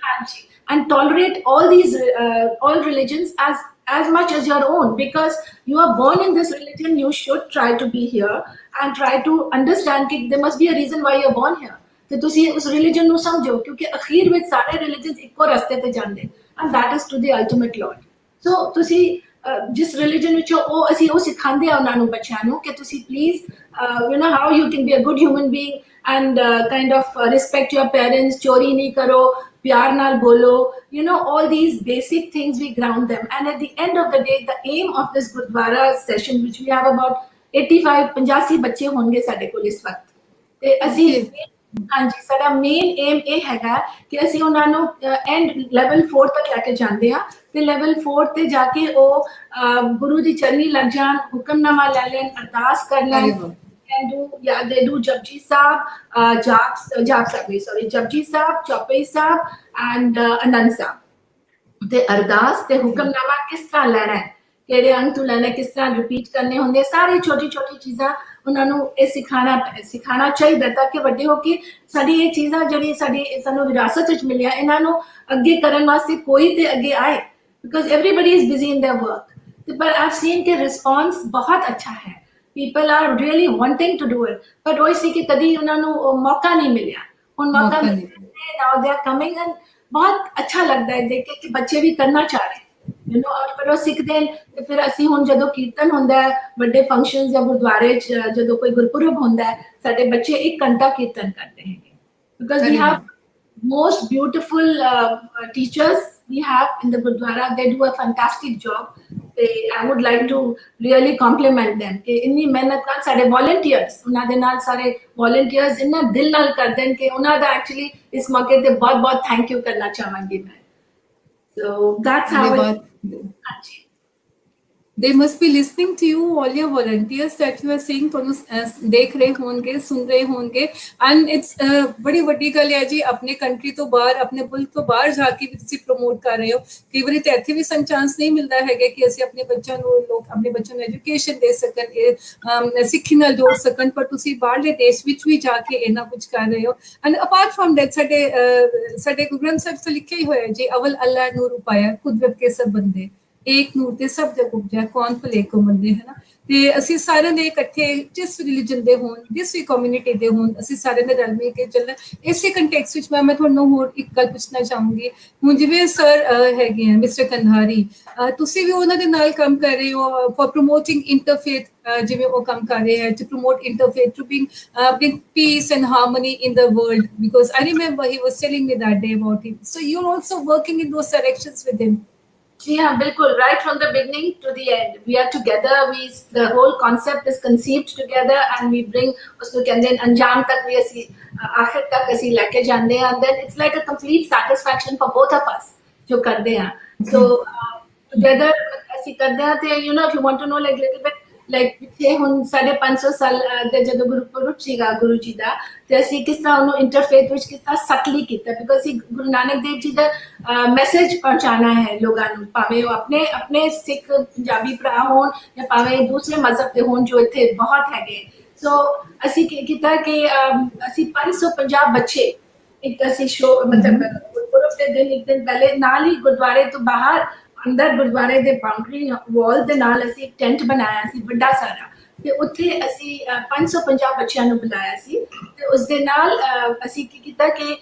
and tolerate all these all religions as much as your own, because you are born in this religion, you should try to be here and try to understand that there must be a reason why you're born here, ਤੇ ਤੁਸੀਂ ਉਸ religion ਨੂੰ ਸਮਝੋ ਕਿਉਂਕਿ ਅਖੀਰ ਵਿੱਚ ਸਾਰੇ religions ਇੱਕੋ ਰਸਤੇ ਤੇ ਜਾਂਦੇ, and that is to the ultimate Lord। so ਤੁਸੀਂ ਜਿਸ religion ਵਿੱਚੋਂ ਅਸੀਂ ਉਹ ਸਿਖਾਉਂਦੇ ਆ ਉਹਨਾਂ ਨੂੰ ਬੱਚਿਆਂ ਨੂੰ ਕਿ ਤੁਸੀਂ please how you can be a good human being and kind of respect your parents, ਚੋਰੀ ਨਹੀਂ ਕਰੋ, ਪਿਆਰ ਨਾਲ ਬੋਲੋ, all these basic things we ground them, and at the end of the day the aim of this Gurdwara session which we have about 85 85 ਬੱਚੇ ਹੋਣਗੇ ਸਾਡੇ ਕੋਲ ਇਸ ਵਕਤ, ਤੇ ਅਸੀਂ ਹਾਂਜੀ, ਸਾਡਾ ਮੇਨ ਏਮ ਇਹ ਹੈਗਾ ਕਿ ਅਸੀਂ ਉਹਨਾਂ ਨੂੰ ਐਂਡ ਲੈਵਲ 4 ਤੱਕ ਲੈ ਕੇ ਜਾਂਦੇ ਆ ਤੇ ਲੈਵਲ 4 ਤੇ ਜਾ ਕੇ ਉਹ ਗੁਰੂ ਦੀ ਚਰਨੀ ਲੱਗ ਜਾਣ, ਹੁਕਮਨਾਮਾ ਲੈ ਲੈਣ, ਅਰਦਾਸ ਕਰ ਲੈਣ अरे वाह, and they do Japji Sahib, Japji Sahib, Chaupai Sahib, and Anand Sahib. ਤੇ ਅਰਦਾਸ ਤੇ ਹੁਕਮਨਾਮਾ ਕਿਸ ਤਰ੍ਹਾਂ ਲੈਣਾ ਹੈ, ਕਿਹੜੇ ਅੰਗ ਤੋਂ ਲੈਣਾ, ਕਿਸ ਤਰ੍ਹਾਂ ਰਿਪੀਟ ਕਰਨੇ ਹੁੰਦੇ, ਸਾਰੀ ਛੋਟੀ ਛੋਟੀ ਚੀਜ਼ਾਂ ਉਹਨਾਂ ਨੂੰ ਇਹ ਸਿਖਾਣਾ ਚਾਹੀਦਾ ਤਾਂ ਕਿ ਵੱਡੇ ਹੋ ਕੇ ਸਾਡੀ ਇਹ ਚੀਜ਼ਾਂ ਜਿਹੜੀ ਸਾਨੂੰ ਵਿਰਾਸਤ ਵਿੱਚ ਮਿਲਿਆ ਇਹਨਾਂ ਨੂੰ ਅੱਗੇ ਕਰਨ ਵਾਸਤੇ ਕੋਈ ਤੇ ਅੱਗੇ ਆਏ because everybody is busy in their work ਤੇ ਪਰ ਆਈਵ ਸੀਨ ਕਿ ਰਿਸਪੌਂਸ ਬਹੁਤ ਅੱਛਾ ਹੈ people are really wanting to do it but ਉਹ ਸੀ ਕਿ ਕਦੀ ਉਹਨਾਂ ਨੂੰ ਮੌਕਾ ਨਹੀਂ ਮਿਲਿਆ ਹੁਣ ਮੌਕਾ ਮਿਲਿਆ now they are coming and ਬਹੁਤ ਅੱਛਾ ਲੱਗਦਾ ਹੈ ਦੇਖ ਕੇ ਕਿ ਬੱਚੇ ਵੀ ਕਰਨਾ ਚਾਹ ਰਹੇ ਯੂ نو ਔਰ ਪਰ ਉਹ ਸਿੱਖਦੇ ਨੇ ਤੇ ਫਿਰ ਅਸੀਂ ਹੁਣ ਜਦੋਂ ਕੀਰਤਨ ਹੁੰਦਾ ਹੈ ਵੱਡੇ ਫੰਕਸ਼ਨਸ ਜਾਂ ਗੁਰਦੁਆਰੇ ਚ ਜਦੋਂ ਕੋਈ ਗੁਰਪੁਰਬ ਹੁੰਦਾ ਹੈ ਸਾਡੇ ਬੱਚੇ 1 ਘੰਟਾ ਕੀਰਤਨ ਕਰਦੇ ਹੈਗੇ because we have most beautiful teachers we have in the Gurdwara they do a fantastic job I would like to really compliment them ਕਿ ਇੰਨੀ ਮਿਹਨਤ ਨਾਲ ਸਾਡੇ volunteers ਉਹਨਾਂ ਦੇ ਨਾਲ ਸਾਰੇ volunteers ਇੰਨਾ ਦਿਲ ਨਾਲ ਕਰਦੇ ਨੇ ਕਿ ਉਹਨਾਂ ਦਾ actually ਇਸ ਮੌਕੇ ਤੇ ਬਹੁਤ ਬਹੁਤ ਥੈਂਕ ਯੂ ਕਰਨਾ ਚਾਹਾਂਗੀ ਮੈਂ so that's how ਹਾਂਜੀ they must be listening to you, all your volunteers that you are saying ਤੁਹਾਨੂੰ ਦੇਖ ਰਹੇ ਹੋਣਗੇ ਸੁਣ ਰਹੇ ਹੋਣਗੇ and it's ਬੜੀ ਵੱਡੀ ਗੱਲ ਹੈ ਜੀ ਆਪਣੇ ਕੰਟਰੀ ਤੋਂ ਬਾਹਰ ਆਪਣੇ ਮੁਲਕ ਤੋਂ ਬਾਹਰ ਜਾ ਕੇ ਵੀ ਤੁਸੀਂ ਪ੍ਰਮੋਟ ਕਰ ਰਹੇ ਹੋ ਕਈ ਵਾਰੀ ਤਾਂ ਇੱਥੇ ਵੀ ਸਾਨੂੰ ਚਾਂਸ ਨਹੀਂ ਮਿਲਦਾ ਹੈਗਾ ਕਿ ਅਸੀਂ ਆਪਣੇ ਬੱਚਿਆਂ ਨੂੰ ਐਜੂਕੇਸ਼ਨ ਦੇ ਸਕਣ ਸਿੱਖੀ ਨਾਲ ਜੋੜ ਸਕਣ ਪਰ ਤੁਸੀਂ ਬਾਹਰਲੇ ਦੇਸ਼ ਵਿੱਚ ਵੀ ਜਾ ਕੇ ਇਹਨਾਂ ਕੁਝ ਕਰ ਰਹੇ ਹੋ and apart from that ਸਾਡੇ ਗੁਰੂ ਗ੍ਰੰਥ ਸਾਹਿਬ 'ਚ ਲਿਖਿਆ ਹੀ ਹੋਇਆ ਜੀ ਅਵਲ ਅੱਲਾ ਨੂਰ ਉਪਾਇਆ ਕੁਦਰਤ ਕੇ ਸਭ ਬੰਦੇ ਇੱਕ ਨੂਰ ਤੇ ਸਭ ਜਗ ਉਪਜਿਆ ਕੌਣ ਭਲੇ ਕੋ ਮੰਦੇ ਹੈ ਨਾ ਤੇ ਅਸੀਂ ਸਾਰਿਆਂ ਦੇ ਇਕੱਠੇ ਜਿਸ ਰਿਲੀਜਨ ਦੇ ਹੋਣ ਜਿਸ ਵੀ ਕਮਿਊਨਿਟੀ ਦੇ ਹੋਣ ਅਸੀਂ ਸਾਰੇ ਨੇ ਰਲ ਮਿਲ ਕੇ ਚੱਲਣਾ ਇਸੇ ਕੰਟੈਕਸਟ ਵਿੱਚ ਮੈਂ ਤੁਹਾਨੂੰ ਹੋਰ ਇੱਕ ਗੱਲ ਪੁੱਛਣਾ ਚਾਹੂੰਗੀ ਹੁਣ ਜਿਵੇਂ ਸਰ ਹੈਗੇ ਆ ਮਿਸਟਰ ਕੰਧਾਰੀ ਤੁਸੀਂ ਵੀ ਉਹਨਾਂ ਦੇ ਨਾਲ ਕੰਮ ਕਰ ਰਹੇ ਹੋ ਫॉर ਪ੍ਰੋਮੋਟਿੰਗ ਇੰਟਰਫੇਥ ਜਿਵੇਂ ਉਹ ਕੰਮ ਕਰ ਰਹੇ ਹੈ to promote interfaith to bring peace and harmony in the world because I remember he was telling me that day about it so you're also working in those directions with him Yeah, bilkul. Right from the beginning to the end, we are together. The whole concept is conceived together, and we bring usko kehte hain anjam tak bhi asi aakhir tak asi leke jande hain and then it's like a complete satisfaction for both of us jo karde hain so together asi karde hain te you know if you want to know like little bit like ਪਿੱਛੇ ਹੁਣ 550 ਸਾਲ ਦੇ ਜਦੋਂ ਗੁਰਪੁਰਬ ਸੀਗਾ ਗੁਰੂ ਜੀ ਦਾ ਤੇ ਅਸੀਂ ਕਿਸ ਤਰ੍ਹਾਂ ਉਹਨੂੰ ਇੰਟਰਫੇਥ ਵਿੱਚ ਕਿਸ ਤਰ੍ਹਾਂ ਸਟਲੀ ਕੀਤਾ ਬਿਕਾਜ਼ ਅਸੀਂ ਗੁਰੂ ਨਾਨਕ ਦੇਵ ਜੀ ਦਾ ਮੈਸੇਜ ਪਹੁੰਚਾਉਣਾ ਹੈ ਲੋਕਾਂ ਨੂੰ ਭਾਵੇਂ ਉਹ ਆਪਣੇ ਸਿੱਖ ਪੰਜਾਬੀ ਭਰਾ ਹੋਣ ਜਾਂ ਭਾਵੇਂ ਦੂਸਰੇ ਮਜ਼ਹਬ ਦੇ ਹੋਣ ਜੋ ਇੱਥੇ ਬਹੁਤ ਹੈਗੇ ਸੋ ਅਸੀਂ ਕੀ ਕੀਤਾ ਕਿ ਅਸੀਂ 550 ਬੱਚੇ ਇੱਕ ਅਸੀਂ ਸ਼ੋ ਮਤਲਬ ਗੁਰਪੁਰਬ ਦੇ ਦਿਨ ਇੱਕ ਦਿਨ ਪਹਿਲੇ ਨਾਲ ਹੀ ਗੁਰਦੁਆਰੇ ਤੋਂ ਬਾਹਰ ਅੰਦਰ ਗੁਰਦੁਆਰੇ ਦੇ ਬਾਉਂਡਰੀ ਵਾਲ ਦੇ ਨਾਲ ਅਸੀਂ ਇੱਕ ਟੈਂਟ ਬਣਾਇਆ ਸੀ ਵੱਡਾ ਸਾਰਾ ਤੇ ਉੱਥੇ ਅਸੀਂ 550 ਬੱਚਿਆਂ ਨੂੰ ਬੁਲਾਇਆ ਸੀ ਤੇ ਉਸ ਦੇ ਨਾਲ ਅਸੀਂ ਕੀ ਕੀਤਾ ਕਿ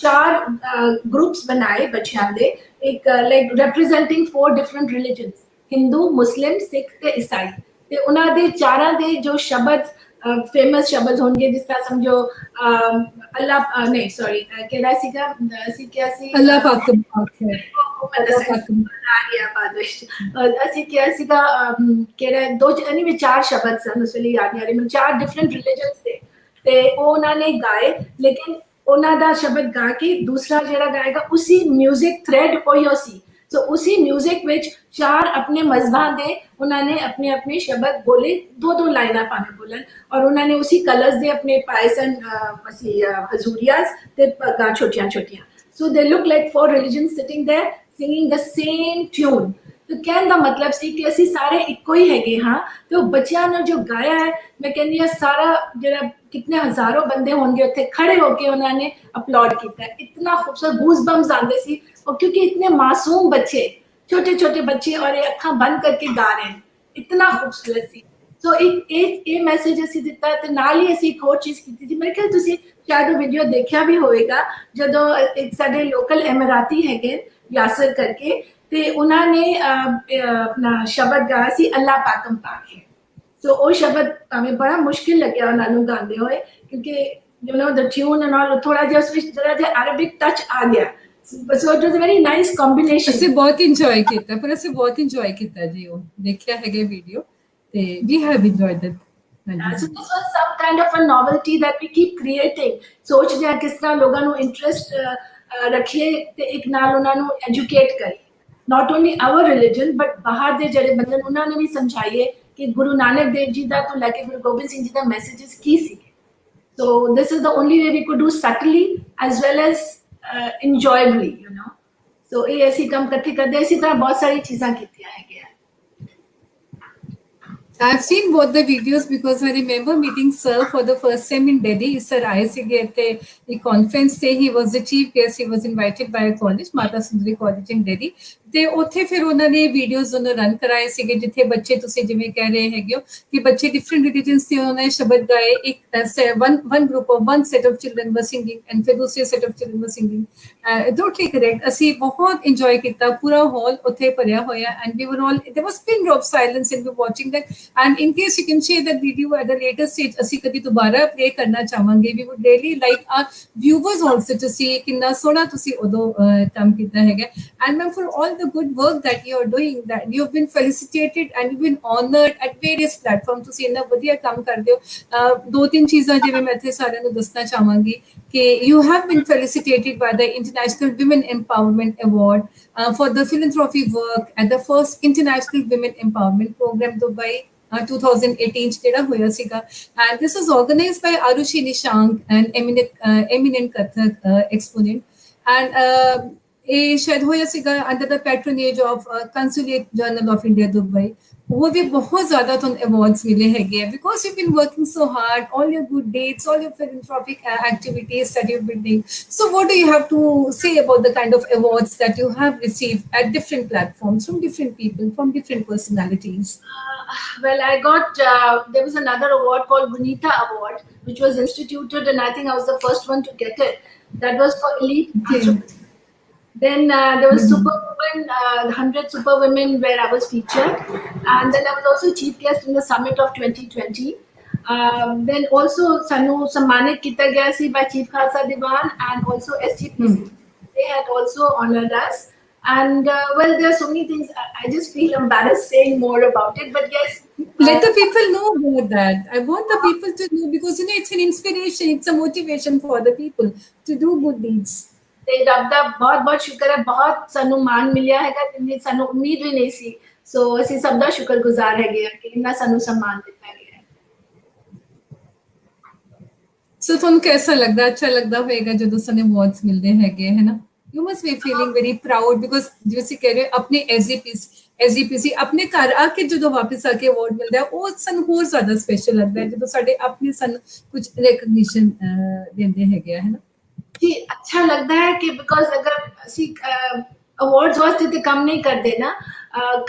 4 ਗਰੁੱਪਸ ਬਣਾਏ ਬੱਚਿਆਂ ਦੇ ਇੱਕ ਲਾਈਕ ਰਿਪਰੈਜ਼ੈਂਟਿੰਗ 4 ਡਿਫਰੈਂਟ ਰਿਲੀਜਨਸ ਹਿੰਦੂ ਮੁਸਲਿਮ ਸਿੱਖ ਤੇ ਈਸਾਈ ਤੇ ਉਹਨਾਂ ਦੇ ਚਾਰਾਂ ਦੇ ਜੋ ਸ਼ਬਦ ਫੇਮਸ ਸ਼ਬਦ ਹੋਣਗੇ ਜਿਸ ਤਰ੍ਹਾਂ ਸਮਝੋ ਅੱਲਾ ਨਹੀਂ ਸੌਰੀ ਕਿਹੜਾ ਸੀਗਾ ਅਸੀਂ ਕਿਹਾ ਸੀ ਅੱਲਾ ਪਾਕ ਅਸੀਂ ਕਿਹਾ ਸੀਗਾ ਕਿਹੜਾ 4 ਸ਼ਬਦ ਸਨ ਉਸ ਵੇਲੇ ਯਾਦ ਨਹੀਂ ਆ ਰਹੀ ਮੈਨੂੰ 4 ਡਿਫਰੈਂਟ ਰਿਲੀਜਨਸ ਦੇ ਤੇ ਉਹ ਉਹਨਾਂ ਨੇ ਗਾਏ ਲੇਕਿਨ ਉਹਨਾਂ ਦਾ ਸ਼ਬਦ ਗਾ ਕੇ ਦੂਸਰਾ ਜਿਹੜਾ ਗਾਏਗਾ ਉਸੀ ਮਿਊਜ਼ਿਕ ਥ੍ਰੈਡ ਉਹੀ ਸੀ ਸੋ ਉਸੀ ਮਿਊਜ਼ਿਕ ਵਿੱਚ 4 ਆਪਣੇ ਮਜ਼ਹਬਾਂ ਦੇ ਉਹਨਾਂ ਨੇ ਆਪਣੇ ਆਪਣੇ ਸ਼ਬਦ ਬੋਲੇ 2 ਲਾਈਨਾਂ ਭਾਵੇਂ ਬੋਲਣ ਔਰ ਉਹਨਾਂ ਨੇ ਉਸੀ ਕਲਰਸ ਦੇ ਆਪਣੇ ਪਾਏ ਸਨ ਅਸੀਂ ਹਜ਼ੂਰੀਆਸ ਤੇ ਪੱਗਾਂ ਛੋਟੀਆਂ ਛੋਟੀਆਂ so they look like 4 religions sitting there singing the same tune तो कहने का मतलब सी कि ਅਸੀਂ ਸਾਰੇ ਇੱਕੋ ਹੀ ਹੈਗੇ ਹਾਂ ਤੇ ਉਹ ਬੱਚਿਆਂ ਨੇ ਜੋ ਗਾਇਆ ਹੈ ਮੈਂ ਕਹਿੰਦੀ ਹਾਂ ਸਾਰਾ ਜਿਹੜਾ ਕਿੰਨੇ ਹਜ਼ਾਰਾਂ ਬੰਦੇ ਹੋਣਗੇ ਉੱਥੇ ਖੜੇ ਹੋ ਕੇ ਉਹਨਾਂ ਨੇ ਅਪਲੋਡ ਕੀਤਾ ਇਤਨਾ ਖੂਬਸੂਰਤ ਗੂਜ਼ਬੰਪਸ ਆਉਂਦੇ ਸੀ और क्योंकि इतने मासूम बच्चे छोटे छोटे बच्चे और ये अखा बंद करके गा रहे हैं इतना खूबसूरत सी सो एक मैसेज ਅਸੀਂ ਦਿੱਤਾ ਤੇ ਨਾਲ ਹੀ ਅਸੀਂ ਇੱਕ ਹੋਰ ਚੀਜ਼ ਕੀਤੀ ਸੀ ਮੇਰੇ ਖਿਆਲ ਤੁਸੀਂ ਸ਼ਾਇਦ ਉਹ ਵੀਡੀਓ ਦੇਖਿਆ ਵੀ ਹੋਵੇਗਾ ਜਦੋਂ ਇੱਕ ਸਾਡੇ ਲੋਕਲ ਐਮਰਾਤੀ ਹੈਗੇ ਯਾਸਰ ਕਰਕੇ ਤੇ ਉਹਨਾਂ ਨੇ ਆਪਣਾ ਸ਼ਬਦ ਗਾਇਆ ਸੀ ਅੱਲਾ ਪਾਕਮ ਪਾਕ ਹੈ ਸੋ ਉਹ ਸ਼ਬਦ ਹਮੇ ਬੜਾ ਮੁਸ਼ਕਿਲ ਲੱਗਿਆ ਉਹਨਾਂ ਨੂੰ ਗਾਉਂਦੇ ਹੋਏ ਕਿਉਂਕਿ you نو the tune and all ਥੋੜਾ ਜਿਹਾ ਉਸ ਵਿੱਚ ਜਰਾ ਜਿਹਾ ਅਰਬਿਕ ਟੱਚ ਆ ਗਿਆ so it was a very nice combination ਅਸੀਂ ਬਹੁਤ ਇੰਜੋਏ ਕੀਤਾ ਪਰ ਅਸੀਂ ਬਹੁਤ ਇੰਜੋਏ ਕੀਤਾ ਜੀ ਉਹ ਦੇਖਿਆ ਹੈਗੇ ਵੀਡੀਓ ਤੇ we have enjoyed it So this was some kind of a novelty that we keep creating. ਸੋਚਦੇ ਹਾਂ ਕਿਸ ਤਰ੍ਹਾਂ ਲੋਕਾਂ ਨੂੰ ਇੰਟਰਸਟ ਰੱਖੀਏ ਤੇ ਇੱਕ ਨਾਲ ਉਹਨਾਂ ਨੂੰ ਐਜੂਕੇਟ ਕਰੀਏ, not only our religion but ਬਾਹਰ ਦੇ ਜਿਹੜੇ ਬੰਦੇ ਉਹਨਾਂ ਨੂੰ ਵੀ ਸਮਝਾਈਏ ਕਿ ਗੁਰੂ ਨਾਨਕ ਦੇਵ ਜੀ ਦਾ ਤੋਂ ਲੈ ਕੇ ਗੁਰੂ ਗੋਬਿੰਦ ਸਿੰਘ ਜੀ ਦਾ ਮੈਸੇजेस ਕੀ ਸੀਗੇ. So this is the only way we could do subtly as well as enjoyably, you know. So ਇਹ ਅਸੀਂ ਕੰਮ ਇਕੱਠੇ ਕਰਦੇ, ਇਸੇ ਤਰ੍ਹਾਂ ਬਹੁਤ ਸਾਰੀ ਚੀਜ਼ਾਂ ਕੀਤੀਆਂ ਹੈਗੀਆਂ. I've seen both the videos because I remember meeting Sir for the first time in Delhi. Sir आए सीगे ते एक conference से he was the chief guest. He was invited by a college, Mata Sundari College in Delhi. ਤੇ ਉੱਥੇ ਫਿਰ ਉਹਨਾਂ ਨੇ ਵੀਡੀਓਜ਼ ਉਹਨੂੰ ਰਨ ਕਰਾਏ ਸੀਗੇ ਜਿੱਥੇ ਬੱਚੇ ਤੁਸੀਂ ਜਿਵੇਂ ਕਹਿ ਰਹੇ ਹੈਗੇ ਹੋ ਕਿ ਬੱਚੇ ਡਿਫਰੈਂਟ ਰਿਲੀਜਨਸ ਦੇ ਉਹਨਾਂ ਨੇ ਸ਼ਬਦ ਗਾਏ. ਇੱਕ one group of one set of children were singing and ਫਿਰ ਦੂਸਰੇ set of children were singing. Totally correct. ਅਸੀਂ ਬਹੁਤ enjoy ਕੀਤਾ, ਪੂਰਾ ਹਾਲ ਉੱਥੇ ਭਰਿਆ ਹੋਇਆ and we were all, there was pin drop silence and we were watching that. And in case you can share that video at the later stage, ਅਸੀਂ ਕਦੀ ਦੁਬਾਰਾ play ਕਰਨਾ ਚਾਹਾਂਗੇ. We would really like our viewers also to see ਕਿੰਨਾ ਸੋਹਣਾ ਤੁਸੀਂ ਉਦੋਂ ਕੰਮ ਕੀਤਾ ਹੈਗਾ. And ma'am, for all the good work that you are doing, that you've been felicitated and you've been honored at various platforms. ਤੁਸੀਂ ਇੰਨਾ ਵਧੀਆ ਕੰਮ ਕਰਦੇ ਹੋ. ਦੋ ਤਿੰਨ ਚੀਜ਼ਾਂ ਜਿਵੇਂ ਮੈਂ ਇੱਥੇ ਸਾਰਿਆਂ ਨੂੰ ਦੱਸਣਾ ਚਾਹਾਂਗੀ ਕਿ you have been felicitated by the International Women Empowerment Award for the philanthropy work at the first International Women Empowerment Program Dubai 2018 ਜਿਹੜਾ ਹੋਇਆ ਸੀਗਾ. And this was organized by Arushi Nishank, an eminent Kathak exponent. And ਇਹ ਸ਼ਾਇਦ ਹੋਇਆ ਸੀਗਾ under the patronage of consulate general of India Dubai. ਉਹ ਵੀ ਬਹੁਤ ਜ਼ਿਆਦਾ ਤੁਹਾਨੂੰ ਅਵਾਰਡਸ ਮਿਲੇ ਹੈਗੇ ਆ because you been working so hard, all your good deeds, all your philanthropic activities that you've been doing. So what do you have to say about the kind of awards that you have received at different platforms from different people, from different personalities? Well, I got, there was another award called Gunita Award, which was instituted, and I think I was the first one to get it. That was for elite entrepreneurs. Then there was Superwoman, 100 Superwomen where I was featured. And then I was also chief guest in the summit of 2020. Then also Sanu Sammanit Kita Gaya si by Chief Khalsa Diwan and also SGPC. They had also honored us. And well, there are so many things. I just feel embarrassed saying more about it. But yes. Let the people know about that. I want the people to know because, you know, it's an inspiration. It's a motivation for the people to do good deeds. ਤੇ ਰੱਬ ਦਾ ਬਹੁਤ ਬਹੁਤ ਸ਼ੁਕਰ ਹੈ, ਬਹੁਤ ਸਾਨੂੰ ਮਾਣ ਮਿਲਿਆ ਹੈਗਾ ਜਿੰਨੀ ਸਾਨੂੰ ਉਮੀਦ ਵੀ ਨਹੀਂ ਸੀ. ਸੋ ਅਸੀਂ ਸਭ ਦਾ ਸ਼ੁਕਰਗੁਜ਼ਾਰ ਹੈਗੇ ਆ ਕਿ ਇੰਨਾ ਸਾਨੂੰ ਸਨਮਾਨ ਦਿੱਤਾ ਗਿਆ ਹੈ. ਸੋ ਤੁਹਾਨੂੰ ਕਿਹਦਾ ਲੱਗਦਾ, ਅੱਛਾ ਲੱਗਦਾ ਹੋਵੇਗਾ ਜਦੋਂ ਸਾਨੂੰ ਅਵਾਰਡਸ ਮਿਲਦੇ ਹੈਗੇ ਹੈ ਨਾ? You must be feeling very proud because ਜਿਵੇਂ ਤੁਸੀਂ ਕਹਿ ਰਹੇ ਆਪਣੇ SGPC ਆਪਣੇ ਘਰ ਆ ਕੇ ਜਦੋਂ ਵਾਪਸ ਆ ਕੇ ਅਵਾਰਡ ਮਿਲਦਾ ਉਹ ਸਾਨੂੰ ਹੋਰ ਜ਼ਿਆਦਾ ਸਪੈਸ਼ਲ ਲੱਗਦਾ ਹੈ ਜਦੋਂ ਸਾਡੇ ਆਪਣੇ ਸਾਨੂੰ ਕੁਝ ਰੈਕਗਨੀਸ਼ਨ ਦਿੰਦੇ ਹੈਗੇ ਹੈ ਨਾ? ਜੀ ਅੱਛਾ ਲੱਗਦਾ ਹੈ ਕਿ ਬਿਕੋਜ਼ ਅਗਰ ਅਸੀਂ ਅਵਾਰਡਸ ਵਾਸਤੇ ਤੇ ਕੰਮ ਨਹੀਂ ਕਰਦੇ ਨਾ,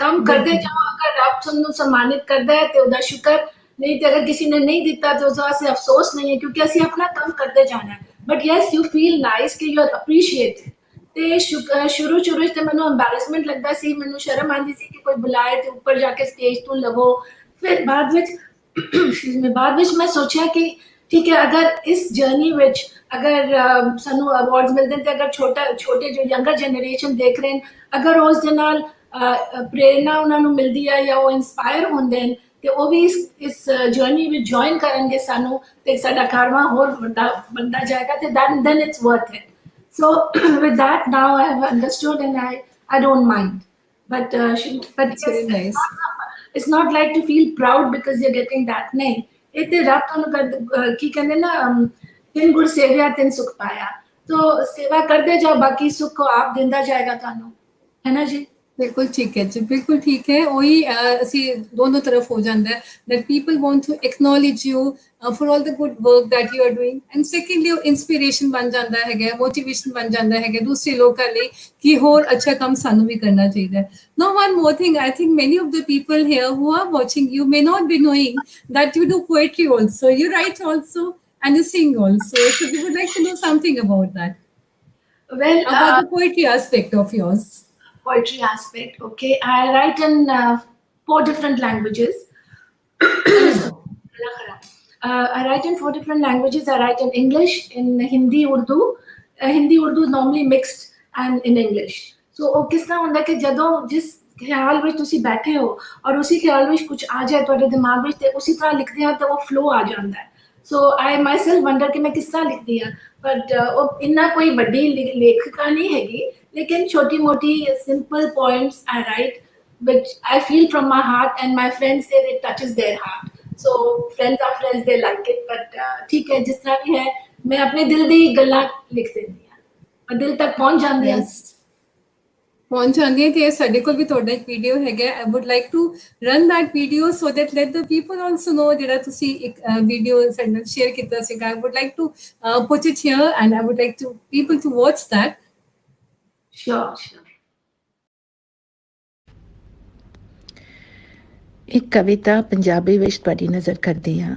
ਕੰਮ ਕਰਦੇ ਜਾਓ, ਅਗਰ ਰੱਬ ਸਾਨੂੰ ਸਨਮਾਨਿਤ ਕਰਦਾ ਹੈ ਤੇ ਉਹਦਾ ਸ਼ੁਕਰ, ਨਹੀਂ ਤੇ ਅਗਰ ਕਿਸੇ ਨੇ ਨਹੀਂ ਦਿੱਤਾ ਤੇ ਉਸ ਵਾਸਤੇ ਅਫਸੋਸ ਨਹੀਂ ਹੈ ਕਿਉਂਕਿ ਅਸੀਂ ਆਪਣਾ ਕੰਮ ਕਰਦੇ ਜਾਣਾ ਹੈ. But yes you feel nice ਕਿ ਯੂ ਆਰ ਅਪਰੀਸ਼ੀਏਟਡ. ਤੇ ਸ਼ੁਰੂ ਤੇ ਮੈਨੂੰ ਐਮਬੈਰਸਮੈਂਟ ਲੱਗਦਾ ਸੀ, ਮੈਨੂੰ ਸ਼ਰਮ ਆਉਂਦੀ ਸੀ ਕਿ ਕੋਈ ਬੁਲਾਏ ਤੇ ਉੱਪਰ ਜਾ ਕੇ ਸਟੇਜ ਤੋਂ ਲਵੋ. ਫਿਰ ਬਾਅਦ ਵਿੱਚ ਮੈਂ ਸੋਚਿਆ ਕਿ ਠੀਕ ਹੈ, ਅਗਰ ਇਸ ਜਰਨੀ ਵਿੱਚ ਅਗਰ ਸਾਨੂੰ ਅਵਾਰਡਸ ਮਿਲਦੇ ਨੇ ਤੇ ਅਗਰ ਛੋਟੇ ਜੋ ਯੰਗਰ ਜਨਰੇਸ਼ਨ ਦੇਖ ਰਹੇ ਨੇ, ਅਗਰ ਉਸ ਦੇ ਨਾਲ ਪ੍ਰੇਰਨਾ ਉਹਨਾਂ ਨੂੰ ਮਿਲਦੀ ਹੈ ਜਾਂ ਉਹ ਇੰਸਪਾਇਰ ਹੁੰਦੇ ਨੇ ਤੇ ਉਹ ਵੀ ਇਸ ਜਰਨੀ ਵਿੱਚ ਜੁਆਇਨ ਕਰਨਗੇ ਸਾਨੂੰ ਤੇ ਸਾਡਾ ਕਾਰਵਾ ਹੋਰ ਵੱਡਾ ਬਣਦਾ ਜਾਏਗਾ ਤੇ then it's worth it. So with that now I have understood and I don't mind. But It's very nice. It's not like to feel proud because you're getting that. नहीं, ਇਹ ਤੇ ਰੱਬ ਤੁਹਾਨੂੰ ਕੀ ਕਹਿੰਦੇ ਨਾ, ਤਿੰਨ ਗੁਰ ਸੇਵਿਆ ਤਿੰਨ ਸੁਖ ਪਾਇਆ. तो सेवा करते जाओ, बाकी सुख को आप दिंदा जाएगा ਤੁਹਾਨੂੰ, है ना जी? बिल्कुल ठीक है जी, बिल्कुल ठीक है. वही ਅਸੀਂ दोनों तरफ हो जाता है that people want to acknowledge you for all the good work that you are doing, and secondly inspiration ਬਣ ਜਾਂਦਾ ਹੈਗਾ, motivation ਬਣ ਜਾਂਦਾ ਹੈਗਾ ਦੂਸਰੇ ਲੋਕਾਂ ਲਈ ਕਿ ਹੋਰ ਅੱਛਾ ਕੰਮ ਸਾਨੂੰ ਵੀ ਕਰਨਾ ਚਾਹੀਦਾ ਹੈ. Now one more thing, I think many of the people here who are watching you may not be knowing that you do poetry also, you write also and you sing also, so we would like to know something about that. Well, about the poetry aspect of yours. Poetry aspect, okay. I write in 4 different languages. I write in 4 different languages. I write in English, in Hindi, Urdu. Hindi Urdu is normally mixed and in English. So, किस तरह होता है कि जदों जिस ਖਿਆਲ ਵਿੱਚ ਤੁਸੀਂ ਬੈਠੇ ਹੋ ਔਰ ਉਸੇ ਖਿਆਲ ਵਿੱਚ ਕੁਝ ਆ ਜਾਏ ਤੁਹਾਡੇ ਦਿਮਾਗ ਵਿੱਚ ਤੇ ਉਸੇ ਤਰ੍ਹਾਂ ਲਿਖਦੇ ਆ ਤਾਂ ਉਹ ਫਲੋ ਆ ਜਾਂਦਾ ਹੈ। ਸੋ ਆਈ ਮਾਈਸੈਲਫ ਵੰਡਰ ਕਿ ਮੈਂ ਕਿਸ ਤਰ੍ਹਾਂ ਲਿਖਦੀ ਹਾਂ, ਬਟ ਉਹ ਇੰਨਾ ਕੋਈ ਵੱਡੀ ਲੇਖਿਕਾ ਨਹੀਂ ਹੈਗੀ, ਲੇਕਿਨ ਛੋਟੀ ਮੋਟੀ simple poems I right which I feel from my heart, and my friends say it touches their heart. So friends are friends, they like it, but ठीक है जिस तरह भी है मैं अपने दिल दी गल्लां लिख देंदी हां और दिल तक पहुंच जांदी हां। ਪਹੁੰਚ ਜਾਂਦੀ ਹੈ ਤੇ ਸਾਡੇ ਕੋਲ ਵੀ ਤੁਹਾਡਾ ਇੱਕ ਵੀਡੀਓ ਹੈਗਾ, I would like to run that video so that let the people also know, ਜਿਹੜਾ ਤੁਸੀਂ ਇੱਕ ਵੀਡੀਓ ਸਾਡੇ ਨਾਲ ਸ਼ੇਅਰ ਕੀਤਾ ਸੀਗਾ, I would like to put it here and I would like to people to watch that. Sure. ਇੱਕ ਕਵਿਤਾ ਪੰਜਾਬੀ ਵਿੱਚ ਤੁਹਾਡੀ ਨਜ਼ਰ ਕਰਦੀ ਹਾਂ।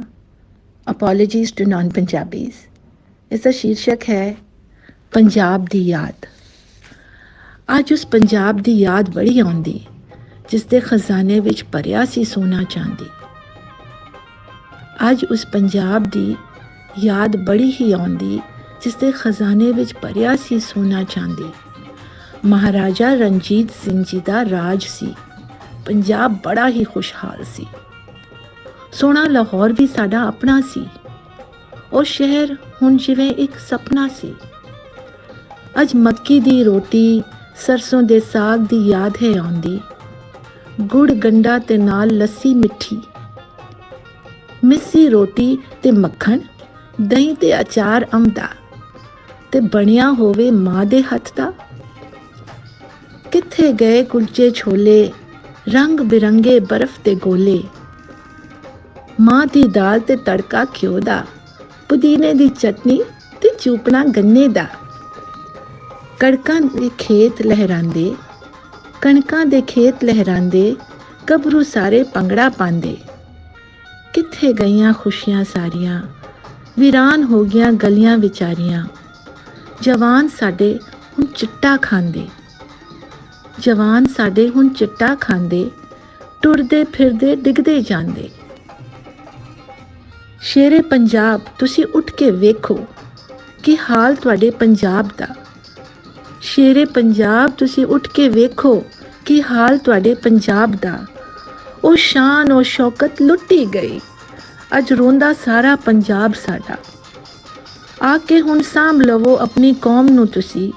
Apologies to non Punjabis. ਇਸ ਦਾ ਸ਼ੀਰਸ਼ਕ ਹੈ ਪੰਜਾਬ ਦੀ ਯਾਦ। ਅੱਜ ਉਸ ਪੰਜਾਬ ਦੀ ਯਾਦ ਬੜੀ ਆਉਂਦੀ ਜਿਸ ਦੇ ਖਜ਼ਾਨੇ ਵਿੱਚ ਭਰਿਆ ਸੀ ਸੋਨਾ ਚਾਂਦੀ। ਅੱਜ ਉਸ ਪੰਜਾਬ ਦੀ ਯਾਦ ਬੜੀ ਹੀ ਆਉਂਦੀ ਜਿਸ ਦੇ ਖਜ਼ਾਨੇ ਵਿੱਚ ਭਰਿਆ ਸੀ ਸੋਨਾ ਚਾਂਦੀ। ਮਹਾਰਾਜਾ ਰਣਜੀਤ ਸਿੰਘ ਜੀ ਦਾ ਰਾਜ ਸੀ, ਪੰਜਾਬ ਬੜਾ ਹੀ ਖੁਸ਼ਹਾਲ ਸੀ। ਸੋਹਣਾ ਲਾਹੌਰ ਵੀ ਸਾਡਾ ਆਪਣਾ ਸੀ, ਉਹ ਸ਼ਹਿਰ ਹੁਣ ਜਿਵੇਂ ਇੱਕ ਸੁਪਨਾ ਸੀ। ਅੱਜ ਮੱਕੀ ਦੀ ਰੋਟੀ ਸਰਸੋਂ ਦੇ ਸਾਗ ਦੀ ਯਾਦ ਹੈ ਆਉਂਦੀ, ਗੁੜ ਗੰਡਾ ਤੇ ਨਾਲ ਲੱਸੀ ਮਿੱਠੀ, ਮਿੱਸੀ ਰੋਟੀ ਤੇ ਮੱਖਣ, ਦਹੀਂ ਤੇ ਅਚਾਰ ਅੰਬ ਦਾ, ਤੇ ਬਣਿਆ ਹੋਵੇ ਮਾਂ ਦੇ ਹੱਥ ਦਾ। ਕਿੱਥੇ ਗਏ ਕੁਲਚੇ ਛੋਲੇ, ਰੰਗ ਬਿਰੰਗੇ ਬਰਫ਼ ਦੇ ਗੋਲੇ, ਮਾਂ ਦੀ ਦਾਲ ਤੇ ਤੜਕਾ ਘਿਓ ਦਾ, ਪੁਦੀਨੇ ਦੀ ਚਟਨੀ ਤੇ ਚੂਪਣਾ ਗੰਨੇ ਦਾ। ਕਣਕਾਂ ਦੇ ਖੇਤ ਲਹਿਰਾਂਦੇ, ਕਣਕਾਂ ਦੇ ਖੇਤ ਲਹਿਰਾਂਦੇ, ਗੱਭਰੂ ਸਾਰੇ ਭੰਗੜਾ ਪਾਉਂਦੇ। ਕਿੱਥੇ ਗਈਆਂ ਖੁਸ਼ੀਆਂ ਸਾਰੀਆਂ, ਵੀਰਾਨ ਹੋ ਗਈਆਂ ਗਲੀਆਂ ਵਿਚਾਰੀਆਂ। ਜਵਾਨ ਸਾਡੇ ਹੁਣ ਚਿੱਟਾ ਖਾਂਦੇ, ਜਵਾਨ ਸਾਡੇ ਹੁਣ ਚਿੱਟਾ ਖਾਂਦੇ, ਟੁਰਦੇ ਫਿਰਦੇ ਡਿੱਗਦੇ ਜਾਂਦੇ। ਸ਼ੇਰੇ ਪੰਜਾਬ ਤੁਸੀਂ ਉੱਠ ਕੇ ਵੇਖੋ ਕੀ ਹਾਲ ਤੁਹਾਡੇ ਪੰਜਾਬ ਦਾ। ਸ਼ੇਰੇ ਪੰਜਾਬ ਤੁਸੀਂ ਉੱਠ ਕੇ ਵੇਖੋ ਕੀ ਹਾਲ ਤੁਹਾਡੇ ਪੰਜਾਬ ਦਾ। ਉਹ ਸ਼ਾਨ ਉਹ ਸ਼ੌਕਤ ਲੁੱਟੀ ਗਈ, ਅੱਜ ਰੋਂਦਾ ਸਾਰਾ ਪੰਜਾਬ ਸਾਡਾ। ਆ ਕੇ ਹੁਣ ਸਾਂਭ ਲਵੋ ਆਪਣੀ ਕੌਮ ਨੂੰ ਤੁਸੀਂ,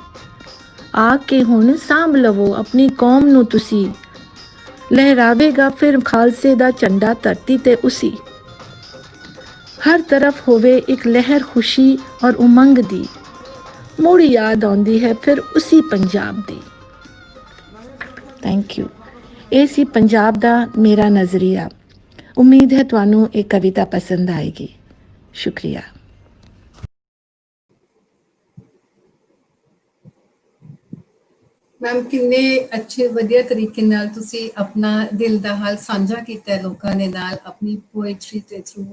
ਆ ਕੇ ਹੁਣ ਸਾਂਭ ਲਵੋ ਆਪਣੀ ਕੌਮ ਨੂੰ ਤੁਸੀਂ। ਲਹਿਰਾਵੇਗਾ ਫਿਰ ਖਾਲਸੇ ਦਾ ਝੰਡਾ ਧਰਤੀ ਤੇ ਉਸੀ। ਹਰ ਤਰਫ ਹੋਵੇ ਇੱਕ ਲਹਿਰ ਖੁਸ਼ੀ ਔਰ ਉਮੰਗ ਦੀ, ਮੁੜ ਯਾਦ ਆਉਂਦੀ ਹੈ ਫਿਰ ਉਸੀ ਪੰਜਾਬ ਦੀ। Thank you. ਇਹ ਸੀ ਪੰਜਾਬ ਦਾ ਮੇਰਾ ਨਜ਼ਰੀਆ। ਉਮੀਦ ਹੈ ਤੁਹਾਨੂੰ ਇਹ ਕਵਿਤਾ ਪਸੰਦ ਆਏਗੀ। ਸ਼ੁਕਰੀਆ। ਮੈਮ ਕਿੰਨੇ ਅੱਛੇ ਵਧੀਆ ਤਰੀਕੇ ਨਾਲ ਤੁਸੀਂ ਆਪਣਾ ਦਿਲ ਦਾ ਹਾਲ ਸਾਂਝਾ ਕੀਤਾ ਲੋਕਾਂ ਦੇ ਨਾਲ, ਆਪਣੀ ਪੋਇਟਰੀ ਦੇ ਥਰੂ,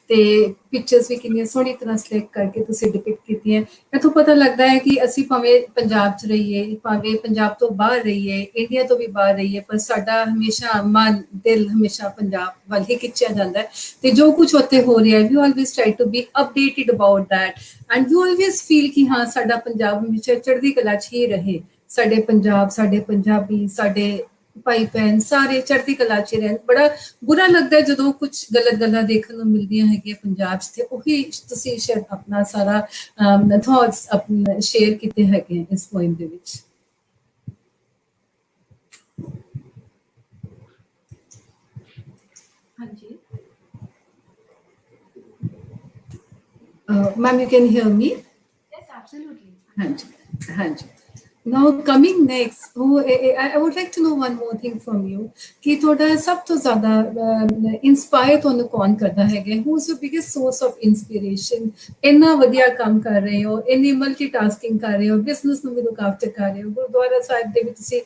ਤੇ ਪਿਕਚਰਸ ਵੀ ਕਿੰਨੀਆਂ ਸੋਹਣੀ ਤਰ੍ਹਾਂ ਸਿਲੈਕਟ ਕਰਕੇ ਤੁਸੀਂ ਡਿਪਿਕਟ ਕੀਤੀਆਂ। ਇੱਥੋਂ ਪਤਾ ਲੱਗਦਾ ਹੈ ਕਿ ਅਸੀਂ ਭਾਵੇਂ ਪੰਜਾਬ 'ਚ ਰਹੀਏ, ਭਾਵੇਂ ਪੰਜਾਬ ਤੋਂ ਬਾਹਰ ਰਹੀਏ, ਇੰਡੀਆ ਤੋਂ ਵੀ ਬਾਹਰ ਰਹੀਏ, ਪਰ ਸਾਡਾ ਹਮੇਸ਼ਾ ਮਨ ਦਿਲ ਹਮੇਸ਼ਾ ਪੰਜਾਬ ਵੱਲ ਹੀ ਖਿੱਚਿਆ ਜਾਂਦਾ ਹੈ। ਤੇ ਜੋ ਕੁਝ ਉੱਥੇ ਹੋ ਰਿਹਾ ਹੈ, we always try to be updated about that and we always feel ਕਿ ਹਾਂ ਸਾਡਾ ਪੰਜਾਬ ਹਮੇਸ਼ਾ ਚੜ੍ਹਦੀ ਕਲਾ 'ਚ ਹੀ ਰਹੇ। ਸਾਡੇ ਪੰਜਾਬ, ਸਾਡੇ ਪੰਜਾਬੀ, ਸਾਡੇ ਭਾਈ ਭੈਣ ਸਾਰੇ ਚੜ੍ਹਦੀ ਕਲਾ 'ਚ ਰਹਿਣ। ਬੜਾ ਬੁਰਾ ਲੱਗਦਾ ਜਦੋਂ ਕੁਝ ਗਲਤ ਗੱਲਾਂ ਦੇਖਣ ਨੂੰ ਮਿਲਦੀਆਂ ਹੈਗੀਆਂ ਪੰਜਾਬ 'ਚ, ਤੇ ਉਹੀ ਤੁਸੀਂ ਸ਼ਾਇਦ ਆਪਣਾ ਸਾਰਾ ਥੋਟਸ ਆਪਣੇ ਸ਼ੇਅਰ ਕੀਤੇ ਹੈਗੇ ਇਸ ਪੋਇਮ ਦੇ ਵਿੱਚ। ਹਾਂਜੀ ma'am you can hear me? Yes absolutely. ਹਾਂਜੀ ਹਾਂਜੀ। Now coming next, I would like to know one more thing from you कि थोड़ा सब तो ज़्यादा इंस्पायर तो कौन करता है कि who's your biggest source of inspiration? इन्ना वधिया काम कर रहे हो, इन्नी multitasking कर रहे हो, business ਨੂੰ ਵੀ look after ਕਰ ਰਹੇ ਹੋ, ਗੁਰਦੁਆਰਾ ਸਾਹਿਬ ਦੇ ਵੀ ਤੁਸੀਂ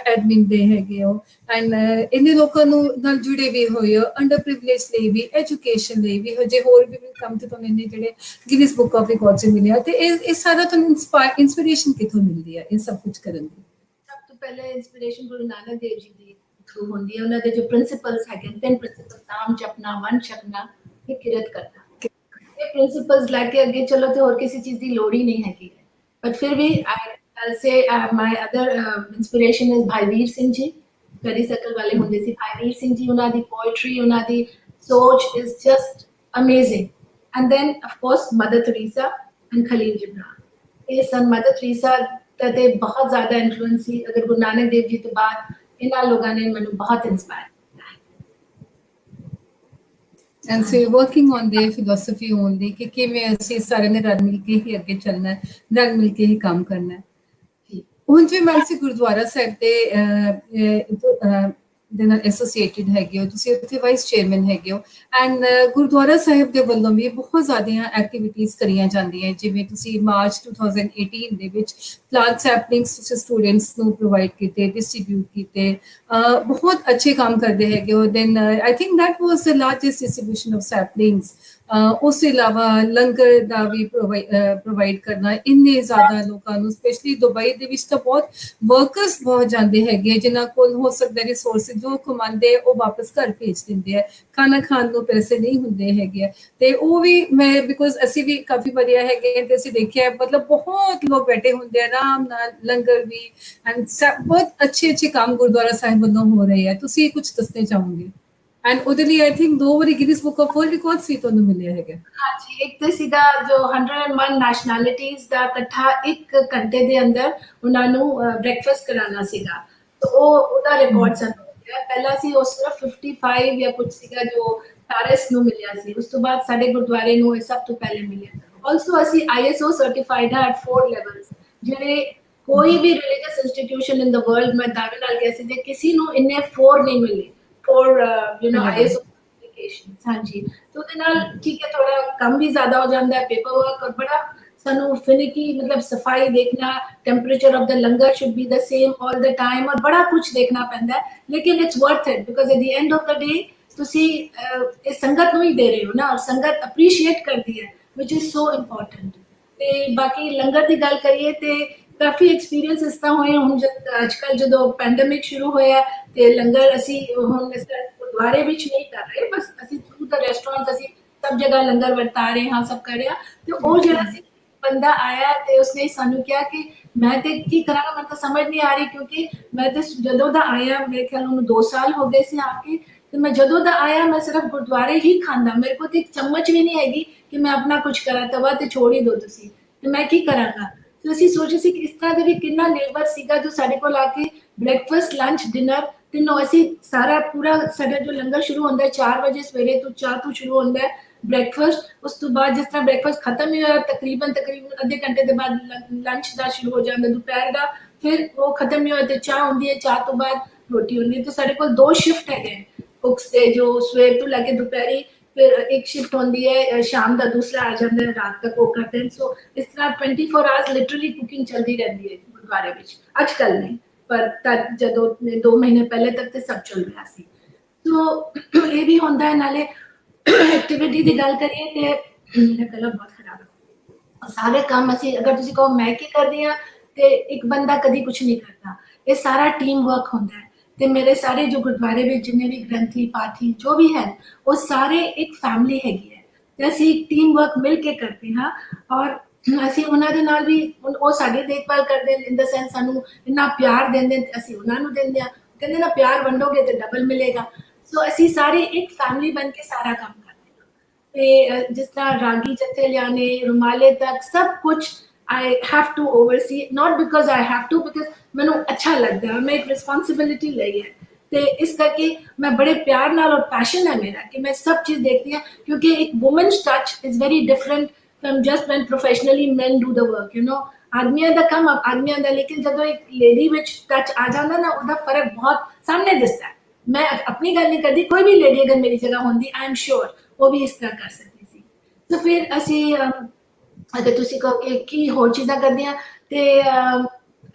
ਐਡਮਿਨ ਦੇ ਹੈਗੇ ਹੋ, ਐਂਡ ਇੰਨੇ ਲੋਕਾਂ ਨੂੰ ਨਾਲ ਜੁੜੇ ਵੀ ਹੋਏ ਹੋ, ਅੰਡਰ ਪ੍ਰਿਵਿਲੇਜ ਲਈ ਵੀ, ਐਜੂਕੇਸ਼ਨ ਲਈ ਵੀ, ਹਜੇ ਹੋਰ ਵੀ ਕੰਮ ਤੇ ਤੁਹਾਨੂੰ ਇੰਨੇ ਜਿਹੜੇ ਗਿਨੀਜ਼ ਬੁੱਕ ਆਫ ਰਿਕਾਰਡ 'ਚ ਮਿਲਿਆ, ਤੇ ਇਹ ਸਾਰਾ ਤੁਹਾਨੂੰ ਇੰਸਪੀਰੇਸ਼ਨ ਕਿੱਥੋਂ ਮਿਲਦੀ ਹੈ ਇਹ ਸਭ ਕੁਝ ਕਰਨ ਦੀ? ਸਭ ਤੋਂ ਪਹਿਲੇ ਇੰਸਪੀਰੇਸ਼ਨ ਗੁਰੂ ਨਾਨਕ ਦੇਵ ਜੀ ਦੀ ਥਰੂ ਹੁੰਦੀ ਹੈ। ਉਹਨਾਂ ਦੇ ਜੋ ਪ੍ਰਿੰਸੀਪਲਸ ਹੈਗੇ, 3 ਪ੍ਰਿੰਸੀਪਲ, ਨਾਮ ਜਪਣਾ, ਵੰਡ ਛਕਣਾ ਤੇ ਕਿਰਤ ਕਰਨਾ। ਇਹ ਪ੍ਰਿੰਸੀਪਲਸ ਲੈ ਕੇ ਅੱਗੇ ਚਲੋ ਤੇ ਹੋਰ ਕਿਸੇ ਚੀਜ਼ ਦੀ ਲੋੜ ਹੀ ਨਹੀਂ ਹੈਗੀ। ਬਟ ਫਿਰ ਵੀ I'll say my other inspiration is Bhai Veer Singh ji. Study circle वाले ਹੁੰਦੇ ਸੀ Bhai Veer Singh ji, ਉਹਨਾਂ ਦੀ poetry, ਉਹਨਾਂ ਦੀ ਸੋਚ is just amazing. And then of course Mother Teresa and Khalil Gibran. ਇਹ ਸਨ Mother Teresa ਦਾ ਤੇ ਬਹੁਤ ਜ਼ਿਆਦਾ influence ਸੀ। ਅਗਰ ਗੁਰੂ ਨਾਨਕ ਦੇਵ ਜੀ ਤੋਂ ਬਾਅਦ ਇਹਨਾਂ ਲੋਕਾਂ ਨੇ ਮੈਨੂੰ ਬਹੁਤ ਇੰਸਪਾਇਰ ਕੀਤਾ ਹੈ। ਐਂਡ ਸੇ ਵਰਕਿੰਗ ਔਨ ਦੇ ਫਿਲਾਸਫੀ ਓਨਲੀ ਕਿ ਕਿਵੇਂ ਅਸੀਂ ਸਾਰਿਆਂ ਨੇ ਰਲ ਮਿਲ ਕੇ ਹੀ ਅੱਗੇ ਚੱਲਣਾ ਹੈ, ਰਲ ਮਿਲ ਕੇ ਹੀ ਕੰਮ ਕਰਨਾ ਹੈ। ਹੁਣ ਜੇ ਮੈਂ ਅਸੀਂ ਗੁਰਦੁਆਰਾ ਸਾਹਿਬ ਦੇ ਨਾਲ ਐਸੋਸੀਏਟਿਡ ਹੈਗੇ ਹੋ, ਤੁਸੀਂ ਉੱਥੇ ਵਾਈਸ ਚੇਅਰਮੈਨ ਹੈਗੇ ਹੋ, ਐਂਡ ਗੁਰਦੁਆਰਾ ਸਾਹਿਬ ਦੇ ਵੱਲੋਂ ਵੀ ਬਹੁਤ ਜ਼ਿਆਦੀਆਂ ਐਕਟੀਵਿਟੀਜ਼ ਕਰੀਆਂ ਜਾਂਦੀਆਂ, ਜਿਵੇਂ ਤੁਸੀਂ ਮਾਰਚ 2018 ਦੇ ਵਿੱਚ ਪਲਾਂਟ ਸੈਪਲਿੰਗਸ ਤੁਸੀਂ ਸਟੂਡੈਂਟਸ ਨੂੰ ਪ੍ਰੋਵਾਈਡ ਕੀਤੇ, ਡਿਸਟ੍ਰੀਬਿਊਟ ਕੀਤੇ, ਬਹੁਤ ਅੱਛੇ ਕੰਮ ਕਰਦੇ ਹੈਗੇ ਹੋ। Then I think that was the largest distribution of saplings. ਉਸ ਤੋਂ ਇਲਾਵਾ ਲੰਗਰ ਦਾ ਵੀ ਪ੍ਰੋਵਾਈਡ ਕਰਨਾ, ਇੰਨੇ ਜ਼ਿਆਦਾ ਲੋਕਾਂ ਨੂੰ, ਸਪੈਸ਼ਲੀ ਦੁਬਈ ਦੇ ਵਿੱਚ ਤਾਂ ਬਹੁਤ ਵਰਕਰਸ ਬਹੁਤ ਜਾਂਦੇ ਹੈਗੇ ਜਿਨ੍ਹਾਂ ਕੋਲ ਹੋ ਸਕਦਾ ਰਿਸੋਰਸਿਸ ਜੋ ਕਮਾਉਂਦੇ ਉਹ ਵਾਪਸ ਘਰ ਭੇਜ ਦਿੰਦੇ ਆ, ਖਾਣਾ ਖਾਣ ਨੂੰ ਪੈਸੇ ਨਹੀਂ ਹੁੰਦੇ ਹੈਗੇ ਆ। ਤੇ ਉਹ ਵੀ ਮੈਂ ਬਿਕੋਜ਼ ਅਸੀਂ ਵੀ ਕਾਫੀ ਵਧੀਆ ਹੈਗੇ ਤੇ ਅਸੀਂ ਦੇਖਿਆ ਮਤਲਬ ਬਹੁਤ ਲੋਕ ਬੈਠੇ ਹੁੰਦੇ ਆ ਆਰਾਮ ਨਾਲ, ਲੰਗਰ ਵੀ, ਐਂਡ ਬਹੁਤ ਅੱਛੇ ਅੱਛੇ ਕੰਮ ਗੁਰਦੁਆਰਾ ਸਾਹਿਬ ਵੱਲੋਂ ਹੋ ਰਹੇ ਆ। ਤੁਸੀਂ ਕੁਝ ਦੱਸਣਾ ਚਾਹੋਗੇ? ਐਂਡ ਉਹਦੇ ਲਈ ਆਈ ਥਿੰਕ 2 ਵਾਰੀ Guinness book of world records ਵੀ ਤੁਹਾਨੂੰ ਮਿਲਿਆ ਹੈਗਾ। ਹਾਂਜੀ, ਇੱਕ ਤੇ ਸੀਗਾ ਜੋ 101 ਨੈਸ਼ਨੈਲਿਟੀਜ਼ ਦਾ ਇਕੱਠਾ 1 ਘੰਟੇ ਦੇ ਅੰਦਰ ਉਹਨਾਂ ਨੂੰ ਬ੍ਰੇਕਫਾਸਟ ਕਰਾਉਣਾ ਸੀਗਾ, ਤਾਂ ਉਹਦਾ ਰਿਕਾਰਡ ਸਾਨੂੰ ਹੋ ਗਿਆ। ਪਹਿਲਾਂ ਸੀ ਉਹ ਸਿਰਫ 55 ਜਾਂ ਕੁਝ ਸੀਗਾ ਜੋ ਪੈਰਿਸ ਨੂੰ ਮਿਲਿਆ ਸੀ, ਉਸ ਤੋਂ ਬਾਅਦ ਸਾਡੇ ਗੁਰਦੁਆਰੇ ਨੂੰ ਇਹ ਸਭ ਤੋਂ ਪਹਿਲੇ ਮਿਲਿਆ। ਆਲਸੋ ਅਸੀਂ ISO ਸਰਟੀਫਾਈਡ ਹੈ ਐਟ 4 ਲੈਵਲਸ, ਜਿਹੜੇ ਕੋਈ ਵੀ religious institution in the world, ਮੈਂ ਦਾਅਵੇ ਨਾਲ ਕਹਿ ਸਕਦੀ ਕਿਸੇ ਨੂੰ ਇੰਨੇ 4 ਨਹੀਂ ਮਿਲੇ for ISO certifications। ਹਾਂਜੀ, तो ਉਹਦੇ ਨਾਲ ਠੀਕ ਹੈ ਥੋੜਾ ਕੰਮ ਵੀ ਜ਼ਿਆਦਾ ਹੋ ਜਾਂਦਾ ਹੈ, ਪੇਪਰ ਵਰਕ, ਔਰ ਬੜਾ ਸਾਨੂੰ ਫਿਨਿਕੀ ਮਤਲਬ ਸਫਾਈ ਦੇਖਣਾ, temperature of the langar should be the same all the time, ਔਰ ਬੜਾ ਕੁਝ ਦੇਖਣਾ ਪੈਂਦਾ ਹੈ। ਲੇਕਿਨ it's worth it because at the end of the day ਤੁਸੀਂ ਇਹ ਸੰਗਤ ਨੂੰ ਹੀ ਦੇ ਰਹੇ ਹੋ ਨਾ, ਔਰ ਸੰਗਤ ਅਪਰੀਸ਼ੀਏਟ ਕਰਦੀ ਹੈ, ਵਿਚ ਇਜ਼ ਸੋ ਇੰਪੋਰਟੈਂਟ। ਤੇ ਬਾਕੀ ਲੰਗਰ ਦੀ ਗੱਲ ਕਰੀਏ ਤੇ ਕਾਫੀ ਐਕਸਪੀਰੀਅੰਸ ਇਸ ਤਰ੍ਹਾਂ ਹੋਏ। ਹੁਣ ਅੱਜ ਕੱਲ੍ਹ ਜਦੋਂ ਪੈਂਡੇਮਿਕ ਸ਼ੁਰੂ ਹੋਇਆ ਤੇ ਲੰਗਰ ਅਸੀਂ ਹੁਣ ਇਸ ਤਰ੍ਹਾਂ ਗੁਰਦੁਆਰੇ ਵਿੱਚ ਨਹੀਂ ਕਰ ਰਹੇ, ਬਸ ਅਸੀਂ ਥਰੂ ਦ ਰੈਸਟੋਰੈਂਟ ਅਸੀਂ ਸਭ ਜਗ੍ਹਾ ਲੰਗਰ ਵਰਤਾ ਰਹੇ ਹਾਂ, ਸਭ ਕਰ ਰਹੇ ਹਾਂ। ਤੇ ਉਹ ਜਿਹੜਾ ਸੀ ਬੰਦਾ ਆਇਆ ਤੇ ਉਸਨੇ ਸਾਨੂੰ ਕਿਹਾ ਕਿ ਮੈਂ ਤੇ ਕੀ ਕਰਾਂਗਾ, ਮੈਨੂੰ ਤਾਂ ਸਮਝ ਨਹੀਂ ਆ ਰਹੀ, ਕਿਉਂਕਿ ਮੈਂ ਤੇ ਜਦੋਂ ਦਾ ਆਇਆ ਮੇਰੇ ਖਿਆਲ ਉਹਨੂੰ 2 ਸਾਲ ਹੋ ਗਏ ਸੀ ਆ ਕੇ, ਤੇ ਮੈਂ ਜਦੋਂ ਦਾ ਆਇਆ ਮੈਂ ਸਿਰਫ ਗੁਰਦੁਆਰੇ ਹੀ ਖਾਂਦਾ, ਮੇਰੇ ਕੋਲ ਤੇ ਇੱਕ ਚਮਚ ਵੀ ਨਹੀਂ ਹੈਗੀ ਕਿ ਮੈਂ ਆਪਣਾ ਕੁਝ ਕਰਾਂ, ਤਵਾ ਤੇ ਛੋੜ ਹੀ ਦਿਓ ਤੁਸੀਂ, ਤੇ ਮੈਂ ਕੀ ਕਰਾਂਗਾ। तो ਅਸੀਂ ਸੋਚੇ ਸੀ ਕਿ ਇਸ ਤਰ੍ਹਾਂ ਦੇ ਵੀ ਕਿੰਨਾ ਲੇਬਰ ਸੀਗਾ ਜੋ ਸਾਡੇ ਕੋਲ ਆ ਕੇ ਬ੍ਰੇਕਫਾਸਟ, ਲੰਚ, ਡਿਨਰ ਤਿੰਨੋਂ ਅਸੀਂ ਸਾਰਾ ਪੂਰਾ ਸਾਡਾ ਜੋ ਲੰਗਰ ਸ਼ੁਰੂ ਹੁੰਦਾ ਹੈ 4 ਵਜੇ ਸਵੇਰੇ ਤੋਂ, ਚਾਹ ਤੋਂ ਸ਼ੁਰੂ ਹੁੰਦਾ ਹੈ ਬ੍ਰੇਕਫਾਸਟ। ਉਸ ਤੋਂ ਬਾਅਦ ਜਿਸ ਤਰ੍ਹਾਂ ਬ੍ਰੇਕਫਾਸਟ ਖਤਮ ਹੀ ਹੋਇਆ ਤਕਰੀਬਨ ਅੱਧੇ ਘੰਟੇ ਦੇ ਬਾਅਦ ਲੰਚ ਦਾ ਸ਼ੁਰੂ ਹੋ ਜਾਂਦਾ, ਦੁਪਹਿਰ ਦਾ, ਫਿਰ ਉਹ ਖਤਮ ਨਹੀਂ ਹੋਇਆ ਤੇ ਚਾਹ ਹੁੰਦੀ ਹੈ, ਚਾਹ ਤੋਂ ਬਾਅਦ ਰੋਟੀ ਹੁੰਦੀ ਹੈ। तो ਸਾਡੇ ਕੋਲ 2 ਸ਼ਿਫਟ ਹੈਗੇ ਕੁਕਸ ਦੇ, ਜੋ ਸਵੇਰ ਤੋਂ ਲੈ ਕੇ ਦੁਪਹਿਰੀ, फिर एक शिफ्ट होती है शाम का, दूसरा आ जाता है रात तक वो करते हैं। सो इस तरह 24 आवर्स लिटरली कुकिंग चलती रहती है गुरुद्वारे में। अजकल नहीं, पर तब जो 2 महीने पहले तक तो सब चल रहा सी। तो ये भी होता है। नाले एक्टिविटी की गल करिए तो मेरा गला बहुत खराब है। सारे काम असी अगर तुसी कहो मैं की करदी हां ते एक बंदा कदी कुछ नहीं करता, ये सारा टीम वर्क होता है। ਤੇ ਮੇਰੇ ਸਾਰੇ ਜੋ ਗੁਰਦੁਆਰੇ ਵਿੱਚ ਜਿੰਨੇ ਵੀ ਗ੍ਰੰਥੀ, ਪਾਠੀ ਜੋ ਵੀ ਹੈ, ਉਹ ਸਾਰੇ ਇੱਕ ਫੈਮਿਲੀ ਹੈਗੀ ਹੈ ਤੇ ਅਸੀਂ ਇੱਕ ਟੀਮ ਵਰਕ ਮਿਲ ਕੇ ਕਰਦੇ ਹਾਂ। ਔਰ ਅਸੀਂ ਉਹਨਾਂ ਦੇ ਨਾਲ ਵੀ, ਉਹ ਸਾਡੀ ਦੇਖਭਾਲ ਕਰਦੇ ਇਨ ਦਾ ਸੈਂਸ ਸਾਨੂੰ ਇੰਨਾ ਪਿਆਰ ਦਿੰਦੇ, ਅਸੀਂ ਉਹਨਾਂ ਨੂੰ ਦਿੰਦੇ ਹਾਂ। ਕਹਿੰਦੇ ਨਾ ਪਿਆਰ ਵੰਡੋਗੇ ਤੇ ਡਬਲ ਮਿਲੇਗਾ। ਸੋ ਅਸੀਂ ਸਾਰੇ ਇੱਕ ਫੈਮਿਲੀ ਬਣ ਕੇ ਸਾਰਾ ਕੰਮ ਕਰਦੇ ਹਾਂ। ਤੇ ਜਿਸ ਤਰ੍ਹਾਂ ਰਾਗੀ ਜੱਥੇ ਲਿਆਣੇ, ਰੁਮਾਲੇ ਤੱਕ ਸਭ ਕੁਛ I have to oversee, not because I have to, because ਮੈਨੂੰ ਅੱਛਾ ਲੱਗਦਾ ਹੈ, ਮੈਂ ਇੱਕ ਰਿਸਪੌਂਸਿਬਿਲਿਟੀ ਲਈ ਹੈ ਤੇ ਇਸ ਕਰਕੇ ਮੈਂ ਬੜੇ ਪਿਆਰ ਨਾਲ, ਔਰ ਪੈਸ਼ਨ ਹੈ ਮੇਰਾ ਕਿ ਮੈਂ ਸਭ ਚੀਜ਼ ਦੇਖਦੀ ਹਾਂ, ਕਿਉਂਕਿ ਇੱਕ woman's touch is very different from just when professionally man do the work, ਆਦਮੀਆਂ ਦਾ ਕੰਮ ਆਦਮੀਆਂ ਦਾ, ਲੇਕਿਨ ਜਦੋਂ ਇੱਕ ਲੇਡੀ ਵਿੱਚ ਟੱਚ ਆ ਜਾਂਦਾ ਨਾ, ਉਹਦਾ ਫਰਕ ਬਹੁਤ ਸਾਹਮਣੇ ਦਿਸਦਾ ਹੈ। ਮੈਂ ਆਪਣੀ ਗੱਲ ਨਹੀਂ ਕਰਦੀ, ਕੋਈ ਵੀ ਲੇਡੀ ਅਗਰ ਮੇਰੀ ਜਗ੍ਹਾ ਹੁੰਦੀ, ਆਈ ਐਮ ਸ਼ੋਰ ਉਹ ਵੀ ਇਸ ਤਰ੍ਹਾਂ ਕਰ ਸਕਦੀ ਸੀ। ਤਾਂ ਫਿਰ ਅਸੀਂ अगर तुसी कहो कि की होर चीज़ां करदे हां ते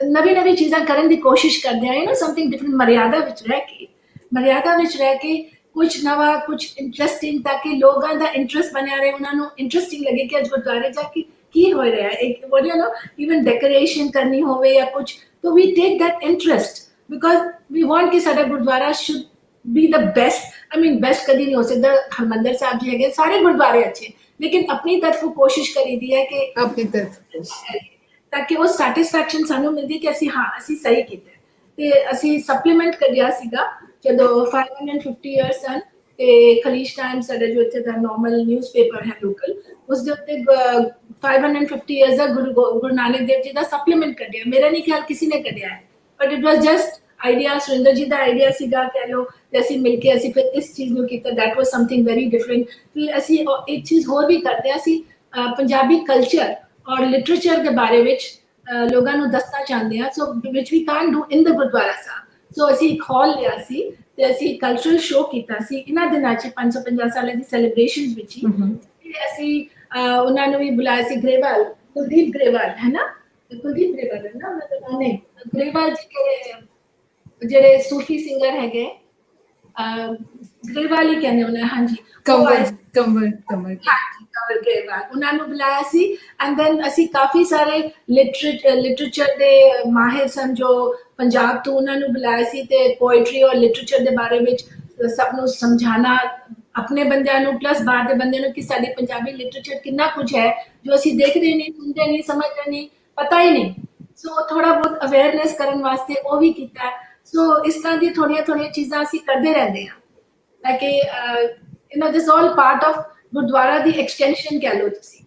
नवी चीज़ां करन दी कोशिश करदे हां, समथिंग डिफरेंट, मर्यादा विच रह के कुछ नवा, कुछ इंटरेस्टिंग, ताकि लोगों का इंटरेस्ट बनिया रहे, उन्होंने इंटरेस्टिंग लगे कि अज गुरुद्वारे जाके की हो रहा है। एक इवन डेकोरेशन करनी होवे या कुछ, तो we take that interest because we want कि साडा gurdwara should be the best. I mean best कभी नहीं हो सकता, हरमंदर साहब जी है, सारे गुरुद्वारे अच्छे, लेकिन अपनी तरफ कोशिश करी दी है कि अपनी तरफ ਤਾਂ ਕਿ ਉਹ ਸੈਟਿਸਫੈਕਸ਼ਨ ਸਾਨੂੰ ਮਿਲਦੀ ਕਿ ਅਸੀਂ ਹਾਂ ਅਸੀਂ ਸਹੀ ਕੀਤਾ ਤੇ ਅਸੀਂ ਸਪਲੀਮੈਂਟ ਕੱਢਿਆ ਸੀਗਾ ਜਦੋਂ 550 ਇਅਰਸ ਸਨ ਤੇ ਖਲੀਜ ਟਾਈਮ ਸਾਡਾ ਜੋ ਇੱਥੇ ਦਾ ਨਾਰਮਲ ਨਿਊਜ਼ਪੇਪਰ ਹੈ ਲੋਕਲ ਉਸ ਦੇ ਉੱਤੇ 550 ਇਅਰਸ ਦਾ ਗੁਰੂ ਨਾਨਕ ਦੇਵ ਜੀ ਦਾ ਸਪਲੀਮੈਂਟ ਕੱਢਿਆ ਮੇਰਾ ਨਹੀਂ ਖਿਆਲ ਕਿਸੇ ਨੇ ਕੱਢਿਆ ਹੈ but it was just idea Surinder ਜੀ ਦਾ ਆਈਡੀਆ ਸੀਗਾ ਕਹਿ ਲਓ ਤੇ ਅਸੀਂ ਮਿਲ ਕੇ ਅਸੀਂ ਫਿਰ ਇਸ ਚੀਜ਼ ਨੂੰ ਕੀਤਾ that was something very different ਫਿਰ ਅਸੀਂ ਇੱਕ ਚੀਜ਼ ਹੋਰ ਵੀ ਕਰਦੇ ਅਸੀਂ ਪੰਜਾਬੀ ਕਲਚਰ ਔਰ ਲਿਟਰੇਚਰ ਦੇ ਬਾਰੇ ਵਿੱਚ ਲੋਕਾਂ ਨੂੰ ਦੱਸਣਾ ਚਾਹੁੰਦੇ ਹਾਂ ਸੋ ਵਿਚ ਵੀ ਕੈਨ ਡੂ ਇਨ ਦ ਗੁਰਦੁਆਰਾ ਸਾਹਿਬ ਸੋ ਅਸੀਂ ਇੱਕ ਹਾਲ ਲਿਆ ਸੀ ਤੇ ਅਸੀਂ ਕਲਚਰਲ ਸ਼ੋਅ ਕੀਤਾ ਸੀ ਇਹਨਾਂ ਦਿਨਾਂ 'ਚ 550 ਸਾਲਾਂ ਦੀ ਸੈਲੀਬ੍ਰੇਸ਼ਨਸ ਵਿੱਚ ਹੀ ਅਸੀਂ ਉਹਨਾਂ ਨੂੰ ਵੀ ਬੁਲਾਇਆ ਸੀ ਗਰੇਵਾਲ ਕੁਲਦੀਪ ਗਰੇਵਾਲ ਹੈ ਨਾ ਕੁਲਦੀਪ ਗਰੇਵਾਲ ਹੈ ਨਾ ਉਹਨਾਂ ਦਾ ਨਾਮ ਨਹੀਂ ਗਰੇਵਾਲ ਜੀ ਜਿਹੜੇ ਸੂਫੀ ਸਿੰਗਰ ਹੈਗੇ ਗਰੇਵਾਲ ਹੀ ਕਹਿੰਦੇ ਉਹਨਾਂ ਹਾਂਜੀ ਕੰਵਰ ਕਵਰ ਗਰੇਵਾਲ ਉਹਨਾਂ ਨੂੰ ਬੁਲਾਇਆ ਸੀ ਐਂਡ ਦੈਨ ਅਸੀਂ ਕਾਫੀ ਸਾਰੇ ਲਿਟਰੇਚਰ ਦੇ ਮਾਹਿਰ ਸਨ ਜੋ ਪੰਜਾਬ ਤੋਂ ਉਹਨਾਂ ਨੂੰ ਬੁਲਾਇਆ ਸੀ ਤੇ ਪੋਇਟਰੀ ਔਰ ਲਿਟਰੇਚਰ ਦੇ ਬਾਰੇ ਵਿੱਚ ਸਭ ਨੂੰ ਸਮਝਾਉਣਾ ਆਪਣੇ ਬੰਦਿਆਂ ਨੂੰ ਪਲੱਸ ਬਾਹਰ ਦੇ ਬੰਦਿਆਂ ਨੂੰ ਕਿ ਸਾਡੀ ਪੰਜਾਬੀ ਲਿਟਰੇਚਰ ਕਿੰਨਾ ਕੁਝ ਹੈ ਜੋ ਅਸੀਂ ਦੇਖਦੇ ਨਹੀਂ ਸੁਣਦੇ ਨਹੀਂ ਸਮਝਦੇ ਨਹੀਂ ਪਤਾ ਹੀ ਨਹੀਂ ਸੋ ਥੋੜਾ ਬਹੁਤ ਅਵੇਅਰਨੈਸ ਕਰਨ ਵਾਸਤੇ ਉਹ ਵੀ ਕੀਤਾ ਸੋ ਇਸ ਤਰ੍ਹਾਂ ਦੀ ਥੋੜੀਆਂ ਚੀਜ਼ਾਂ ਅਸੀਂ ਕਰਦੇ ਰਹਿੰਦੇ ਹਾਂ ਤਾਂ ਕਿ ਦਿਸ all part of Gurdwara the extension ਕਹਿ ਲਓ ਤੁਸੀਂ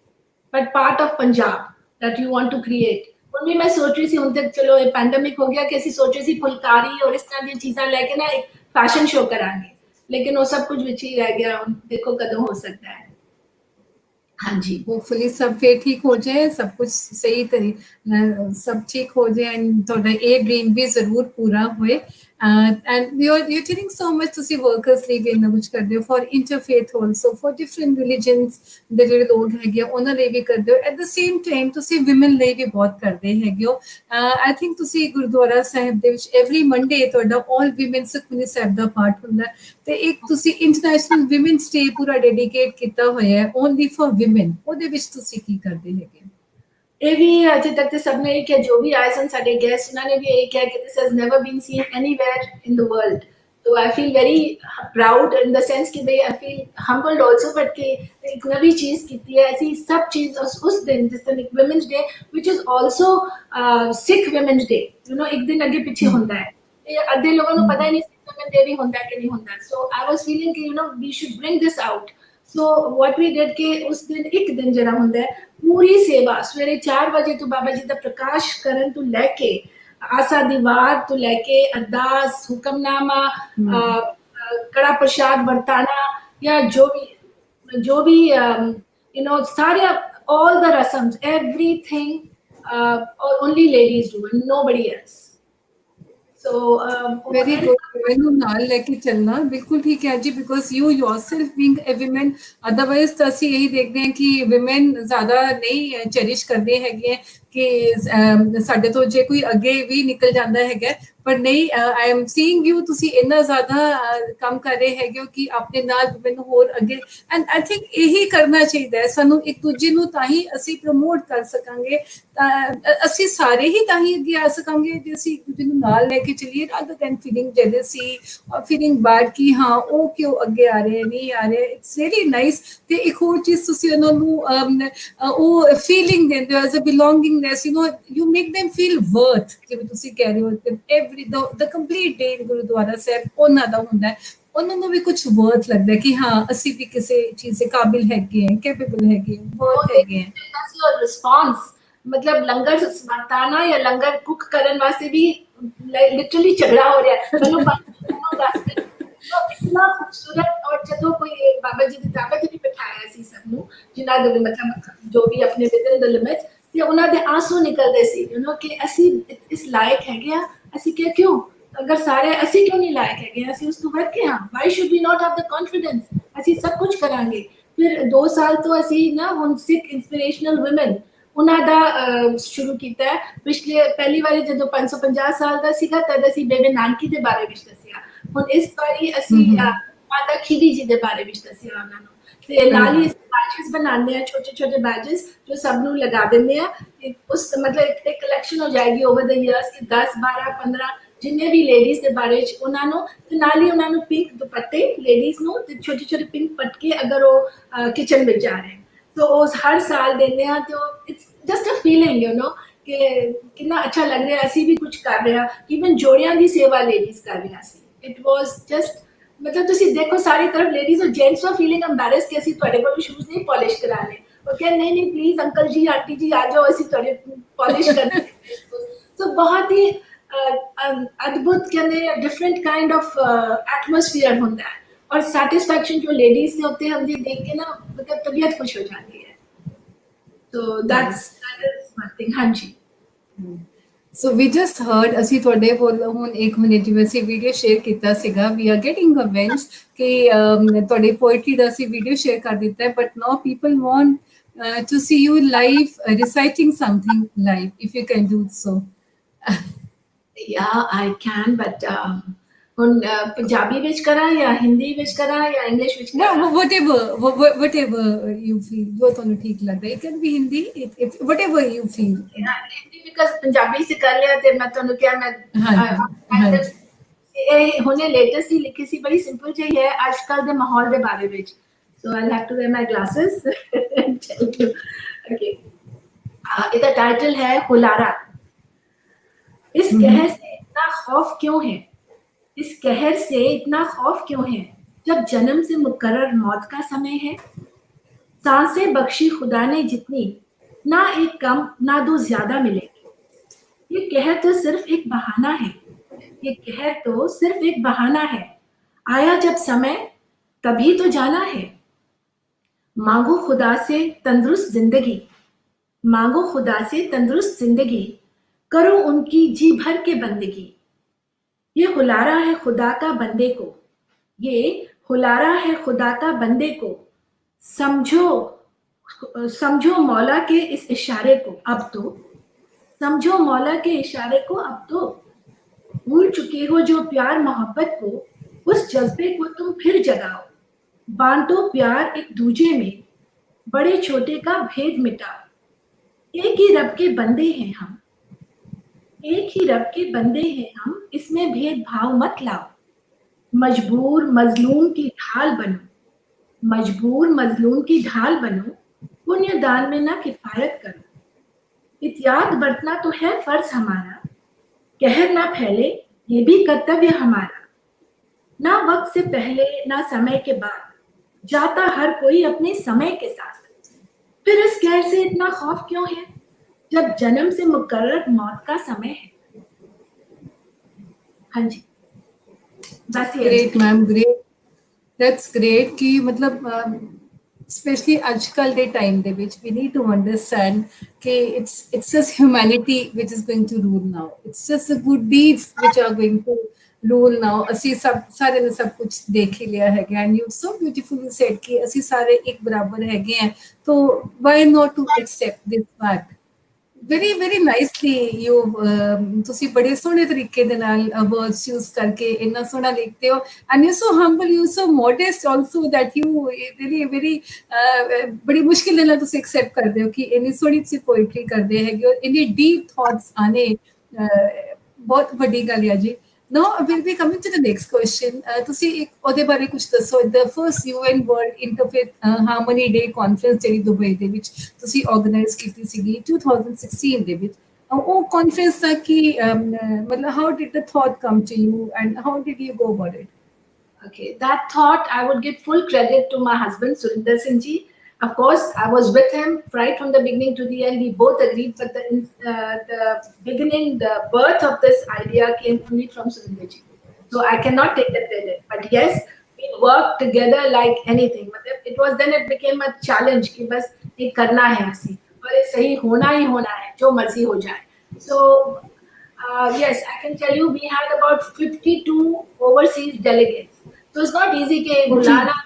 but part of Punjab that you want to create ਹੁਣ ਵੀ ਮੈਂ ਸੋਚ ਰਹੀ ਸੀ ਹੁਣ ਤੱਕ ਚਲੋ ਇਹ ਪੈਂਡੇਮਿਕ ਹੋ ਗਿਆ ਕਿ ਅਸੀਂ ਸੋਚ ਰਹੇ ਸੀ ਫੁਲਕਾਰੀ ਔਰ ਇਸ ਤਰ੍ਹਾਂ ਦੀਆਂ ਚੀਜ਼ਾਂ ਲੈ ਕੇ ਨਾ ਇੱਕ ਫੈਸ਼ਨ ਸ਼ੋਅ ਕਰਾਂਗੇ ਲੇਕਿਨ ਉਹ ਸਭ ਕੁਝ ਵਿੱਚ ਹੀ ਰਹਿ ਗਿਆ ਹੁਣ ਦੇਖੋ ਕਦੋਂ ਹੋ ਸਕਦਾ ਹੈ ਹਾਂਜੀ होपफुली सब फिर ठीक हो जाए सब कुछ सही सब ठीक हो जाए एंड थोड़ा ये ड्रीम भी जरूर पूरा होए and you're telling so much ਤੁਸੀਂ workers ਲਈ ਵੀ ਇੰਨਾ ਕੁਝ ਕਰਦੇ ਹੋ for interfaith also for different religions ਦੇ ਜਿਹੜੇ ਲੋਕ ਹੈਗੇ ਉਹਨਾਂ ਲਈ ਵੀ ਕਰਦੇ ਹੋ at the same time ਤੁਸੀਂ women ਲਈ ਵੀ ਬਹੁਤ ਕਰਦੇ ਹੈਗੇ ਹੋ I think ਤੁਸੀਂ ਗੁਰਦੁਆਰਾ ਸਾਹਿਬ ਦੇ ਵਿੱਚ every Monday ਤੁਹਾਡਾ all women ਸੁਖਮਨੀ ਸਾਹਿਬ ਦਾ ਪਾਠ ਹੁੰਦਾ ਤੇ ਇੱਕ ਤੁਸੀਂ ਇੰਟਰਨੈਸ਼ਨਲ women's day ਪੂਰਾ ਡੈਡੀਕੇਟ ਕੀਤਾ ਹੋਇਆ ਹੈ only for women ਉਹਦੇ ਵਿੱਚ ਤੁਸੀਂ ਕੀ ਕਰਦੇ ਹੈਗੇ ਇਹ ਵੀ ਅਜੇ ਤੱਕ ਤੇ ਸਭ ਨੇ ਇਹ ਕਿਹਾ ਜੋ ਵੀ ਆਏ ਸਨ ਸਾਡੇ ਗੈਸਟ ਉਹਨਾਂ ਨੇ ਵੀ ਇਹ ਕਿਹਾ ਕਿ this has never been seen anywhere in the world so I feel very proud in the sense कि भाई I feel humbled also but कि एक नवी चीज की है ऐसी सब चीज उस दिन जिस दिन एक women's day which is also Sikh women's day you know एक दिन आगे पीछे होता है ये अद्धे लोगों को पता ही नहीं Sikh women's day भी होता है कि नहीं होता so I was feeling कि you know we should bring this out so what we did कि उस दिन एक दिन जरा होता है पूरी सेवा सवेरे 4 बजे तो बाबा जी का प्रकाश करन तो लेके आसा दीवार तो लेके अरदास हुक्मनामा कड़ा प्रसाद बरताना या जो भी you know सारे all the rasms everything only ladies do and nobody else so very good ਮੈਨੂੰ ਨਾਲ ਲੈ ਕੇ ਚੱਲਣਾ ਬਿਲਕੁਲ ਠੀਕ ਹੈ ਜੀ because you yourself being a woman otherwise ਤਾਂ ਅਸੀਂ ਇਹੀ ਦੇਖਦੇ ਹਾਂ ਕਿ women ਜ਼ਿਆਦਾ ਨਹੀਂ ਚੈਰਿਸ਼ ਕਰਦੇ ਹੈਗੇ ਕਿ ਸਾਡੇ ਤੋਂ ਜੇ ਕੋਈ ਅੱਗੇ ਵੀ ਨਿਕਲ ਜਾਂਦਾ ਹੈਗਾ ਪਰ ਨਹੀਂ ਆਈ ਐਮ ਸੀਇੰਗ ਯੂ ਤੁਸੀਂ ਇੰਨਾ ਜ਼ਿਆਦਾ ਕੰਮ ਕਰ ਰਹੇ ਹੈਗੇ ਹੋ ਕਿ ਆਪਣੇ ਨਾਲ ਮੈਨੂੰ ਹੋਰ ਅੱਗੇ ਐਂਡ ਆਈ ਥਿੰਕ ਇਹੀ ਕਰਨਾ ਚਾਹੀਦਾ ਹੈ ਸਾਨੂੰ ਇੱਕ ਦੂਜੇ ਨੂੰ ਤਾਂ ਹੀ ਅਸੀਂ ਪ੍ਰਮੋਟ ਕਰ ਸਕਾਂਗੇ ਅਸੀਂ ਸਾਰੇ ਹੀ ਤਾਂ ਹੀ ਅੱਗੇ ਆ ਸਕਾਂਗੇ ਜੇ ਅਸੀਂ ਇੱਕ ਦੂਜੇ ਨੂੰ ਨਾਲ ਲੈ ਕੇ ਚੱਲੀਏ rather than feeling jealousy or feeling bad ਕਿ ਹਾਂ ਉਹ ਕਿਉਂ ਅੱਗੇ ਆ ਰਹੇ ਨਹੀਂ ਆ ਰਹੇ ਇਟਸ ਵੈਰੀ ਨਾਈਸ ਤੇ ਇੱਕ ਹੋਰ ਚੀਜ਼ ਤੁਸੀਂ ਉਹਨਾਂ ਨੂੰ ਉਹ ਫੀਲਿੰਗ ਦਿੰਦੇ ਹੋ as a belongingness you make them feel worth ਜਿਵੇਂ ਤੁਸੀਂ ਕਹਿ ਰਹੇ ਹੋ the complete day in Gurdwara ਸਾਹਿਬ ਉਹਨਾਂ ਦਾ ਹੁੰਦਾ ਹੈ ਉਹਨਾਂ ਨੂੰ ਵੀ ਕੁਝ ਵਰਥ ਲੱਗਦਾ ਕਿ ਹਾਂ ਅਸੀਂ ਵੀ ਕਿਸੇ ਚੀਜ਼ ਦੇ ਕਾਬਿਲ ਹੈਗੇ ਹਾਂ ਕੈਪੇਬਲ ਹੈਗੇ ਹਾਂ ਵਰਥ ਹੈਗੇ ਹਾਂ that's your response मतलब लंगर बरताना या लंगर कुक करने वास्ते भी लिटरली झगड़ा हो रहा है इतना खूबसूरत और जो कोई बाबा जी की ताकत भी बिठाया सी सबनू जिन्ना दे मतलब जो भी अपने विदिन द लिमिट ते उन्हां दे आंसू निकलदे सी यू नो कि ਅਸੀਂ ਇਸ ਲਾਇਕ ਹੈਗੇ ਆ ਅਸੀਂ ਕਿਉਂ अगर सारे ਅਸੀਂ क्यों नहीं लायक है ਅਸੀਂ ਉਸ ਤੋਂ ਵੱਧ ਕੇ ਹਾਂ why should we not have the confidence ਅਸੀਂ ਸਭ ਕੁਝ ਕਰਾਂਗੇ ਫਿਰ 2 ਸਾਲ ਤੋਂ ਅਸੀਂ ਨਾ ਹੁਣ ਸਿੱਖ ਇੰਸਪੀਰੇਸ਼ਨਲ ਔਮਨ ਉਹਨਾਂ ਦਾ ਸ਼ੁਰੂ ਕੀਤਾ ਹੈ ਪਿਛਲੇ ਪਹਿਲੀ ਵਾਰੀ ਜਦੋਂ 550 ਸਾਲ ਦਾ ਸੀਗਾ ਤਦ ਅਸੀਂ ਬੇਬੇ ਨਾਨਕੀ ਦੇ ਬਾਰੇ ਵਿੱਚ ਦੱਸਿਆ ਹੁਣ ਇਸ ਵਾਰੀ ਅਸੀਂ ਮਾਤਾ ਖੀਦੀ ਜੀ ਦੇ ਬਾਰੇ ਵਿੱਚ ਦੱਸਿਆ ਉਹਨਾਂ ਨੂੰ ਤੇ ਨਾਲ ਹੀ बैचेस बनाने हैं छोटे बैचेस जो सब ਨੂੰ लगा देंगे उस मतलब एक कलेक्शन हो जाएगी ओवर द इयर्स कि 10 12 15 जिन्ने भी लेडीज ਦੇ ਬਾਰੇ ਚ ਉਹਨਾਂ ਨੂੰ ਤੇ ਨਾਲ ਹੀ ਉਹਨਾਂ ਨੂੰ ਪਿੰਕ ਦੁਪੱਟੇ ਲੇਡੀਜ਼ ਨੂੰ ਤੇ ਛੋਟੇ ਪਿੰਕ ਪਟਕੇ ਅਗਰ ਉਹ ਕਿਚਨ ਵਿੱਚ ਜਾ ਰਹੇ तो उस हर साल देने हैं तो it's just a feeling you know कि कितना अच्छा लग रहा है, ਅਸੀਂ ਵੀ ਕੁਝ ਕਰ ਰਹੇ ਹਾਂ, ਈਵਨ ਜੋੜਿਆਂ ਦੀ ਸੇਵਾ ਲੇਡੀਜ਼ ਕਰ ਰਹੀਆਂ ਸੀ। ਇਟ ਵਾਸ ਜਸਟ ਮਤਲਬ ਤੁਸੀਂ ਦੇਖੋ ਸਾਰੀ ਤਰਫ ਲੇਡੀਜ਼ ਔਰ ਜੈਂਟਸ ਵਰ ਫੀਲਿੰਗ ਐਮਬੈਰਸ ਕਿ ਅਸੀਂ ਤੁਹਾਡੇ ਕੋਲ ਸ਼ੂਜ਼ ਨਹੀਂ ਪਾਲਿਸ਼ ਕਰਾਣੇ, ਉਹ ਕਹਿੰਦੇ ਨਹੀਂ ਨਹੀਂ ਪਲੀਜ਼ ਅੰਕਲ ਜੀ ਆਂਟੀ ਜੀ ਆ ਜਾਓ ਅਸੀਂ ਤੁਹਾਡੇ ਪਾਲਿਸ਼ ਕਰਨੇ। ਸੋ ਬਹੁਤ ਹੀ ਅਦਭੁਤ ਕਹਿੰਦੇ ਡਿਫਰੈਂਟ ਕਾइंड ऑफ एटमॉस्फेयर ਹੁੰਦਾ ਹੈ, और सैटिस्फैक्शन जो लेडीज ने होते हैं हम ये देख के ना मतलब तबीयत खुश हो जाती है। तो that is one thing। हाँ जी। So we just heard ਅਸੀਂ ਤੁਹਾਡੇ ਕੋਲੋਂ ਹੁਣ ਇੱਕ ਹੁਣੇ ਜਿਵੇਂ ਅਸੀਂ ਵੀਡੀਓ ਸ਼ੇਅਰ ਕੀਤਾ ਸੀਗਾ, we are getting comments ਕਿ ਤੁਹਾਡੇ poetry ਦਾ ਅਸੀਂ ਵੀਡੀਓ ਸ਼ੇਅਰ ਕਰ ਦਿੱਤਾ ਹੈ, but now people want to see you live reciting something live, if you can do so। Yeah, I can, but ਹੁਣ ਪੰਜਾਬੀ ਵਿੱਚ ਕਰਾਂ ਜਾਂ ਹਿੰਦੀ ਵਿੱਚ ਕਰਾਂ ਜਾਂ ਇੰਗਲਿਸ਼ ਵਿੱਚ ਕਰਾਂ? No, whatever you feel, ਜੋ ਤੁਹਾਨੂੰ ਠੀਕ ਲੱਗਦਾ, it can be Hindi, whatever you feel। Hindi because Punjabi से कर लिया थे, मैं ਤੁਹਾਨੂੰ ਕਿਹਾ ਮੈਂ ਇਹ ਹੁਣੇ ਲੇਟੈਸਟ ਹੀ ਲਿਖੀ ਸੀ, ਬੜੀ ਸਿੰਪਲ ਜਿਹੀ ਹੈ ਅੱਜ ਕੱਲ ਦੇ ਮਾਹੌਲ ਦੇ ਬਾਰੇ ਵਿੱਚ। So I have to wear my glasses tell you. Okay, ਇਹਦਾ टाइटल है हुलारा। इस कहर से इतना खौफ क्यों है, इस कहर से इतना खौफ क्यों है, जब जन्म से मुकर्रर मौत का समय है। सांसें बख्शी खुदा ने जितनी, ना एक कम ना दो ज्यादा मिलेगी। ये कहर तो सिर्फ एक बहाना है, ये कहर तो सिर्फ एक बहाना है। आया जब समय तभी तो जाना है। मांगो खुदा से तंदुरुस्त जिंदगी, मांगो खुदा से तंदुरुस्त जिंदगी, करो उनकी जी भर के बंदगी। ये हुलारा है खुदा का बंदे को, ये हुलारा है खुदा का बंदे को। समझो समझो मौला के इस इशारे को अब तो, समझो मौला के इशारे को अब तो। भूल चुके हो जो प्यार मोहब्बत को, उस जज्बे को तुम फिर जगाओ। बांटो प्यार एक दूजे में, बड़े छोटे का भेद मिटाओ। एक ही रब के बंदे हैं हम, एक ही रब के बंदे हैं हम, इसमें भेदभाव मत लाओ। मजबूर मजलूम की ढाल बनो, मजबूर मजलूम की ढाल बनो, पुण्य दान में ना किफायत करो। इत्याग बरतना तो है फर्ज हमारा, कहर ना फैले ये भी कर्तव्य हमारा। ना वक्त से पहले ना समय के बाद, जाता हर कोई अपने समय के साथ। फिर इस कहर से इतना खौफ क्यों है, जब जन्म से मुकर्रर मौत का समय है। हाँ जी, बस ये। Great ma'am, great, that's great कि मतलब स्पेशली आजकल ਦੇ ਟਾਈਮ ਦੇ ਵਿੱਚ we need to understand कि it's just humanity which is going to rule now, it's just the good deeds which are going to rule now। ਅਸੀਂ ਸਭ ਸਾਰੇ ਨੇ ਸਭ ਕੁਝ ਦੇਖ ਹੀ ਲਿਆ ਹੈਗਾ, and you so beautifully said ਕਿ ਅਸੀਂ ਸਾਰੇ ਇੱਕ ਬਰਾਬਰ ਹੈਗੇ ਆ, तो why not to accept this fact। very very nicely you ਤੁਸੀਂ ਬੜੇ ਸੋਹਣੇ ਤਰੀਕੇ ਦੇ ਨਾਲ words use ਕਰਕੇ ਇੰਨਾ ਸੋਹਣਾ ਲਿਖਦੇ ਹੋ, and you're so humble, you're so modest also that you really very ਬੜੀ ਮੁਸ਼ਕਿਲ ਦੇ ਨਾਲ ਤੁਸੀਂ accept ਕਰਦੇ ਹੋ ਕਿ ਇੰਨੀ ਸੋਹਣੀ ਤੁਸੀਂ poetry ਕਰਦੇ ਹੈਗੇ ਹੋ, ਇੰਨੀ deep thoughts ਆਨੇ ਬਹੁਤ ਵੱਡੀ ਗੱਲ ਹੈ ਜੀ। Now we'll be coming to the next question। ਤੁਸੀਂ ਇੱਕ ਉਹਦੇ ਬਾਰੇ ਕੁਝ ਦੱਸੋ। The first UN World Interfaith Harmony Day Conference ਜਿਹੜੀ ਦੁਬਈ ਦੇ ਵਿੱਚ ਤੁਸੀਂ ਆਰਗੇਨਾਈਜ਼ ਕੀਤੀ ਸੀਗੀ 2016 ਦੇ ਵਿੱਚ, ਉਹ ਕਾਨਫਰੰਸ ਦਾ ਕੀ ਮਤਲਬ how did the thought come to you and how did you go about it? Okay, that thought I would give full credit to my husband Surinder Singh ji। Of course, I was with him right from the beginning to the end. We both agreed, but the beginning, the birth of this idea came only from Surinder ji. So I cannot take the credit. But yes, we worked together like anything. It was then it became a challenge कि बस ये करना है ऐसी, और ये सही होना ही होना है, जो मर्जी हो जाए। So yes, I can tell you we had about 52 overseas delegates. So it's not easy कि बुलाना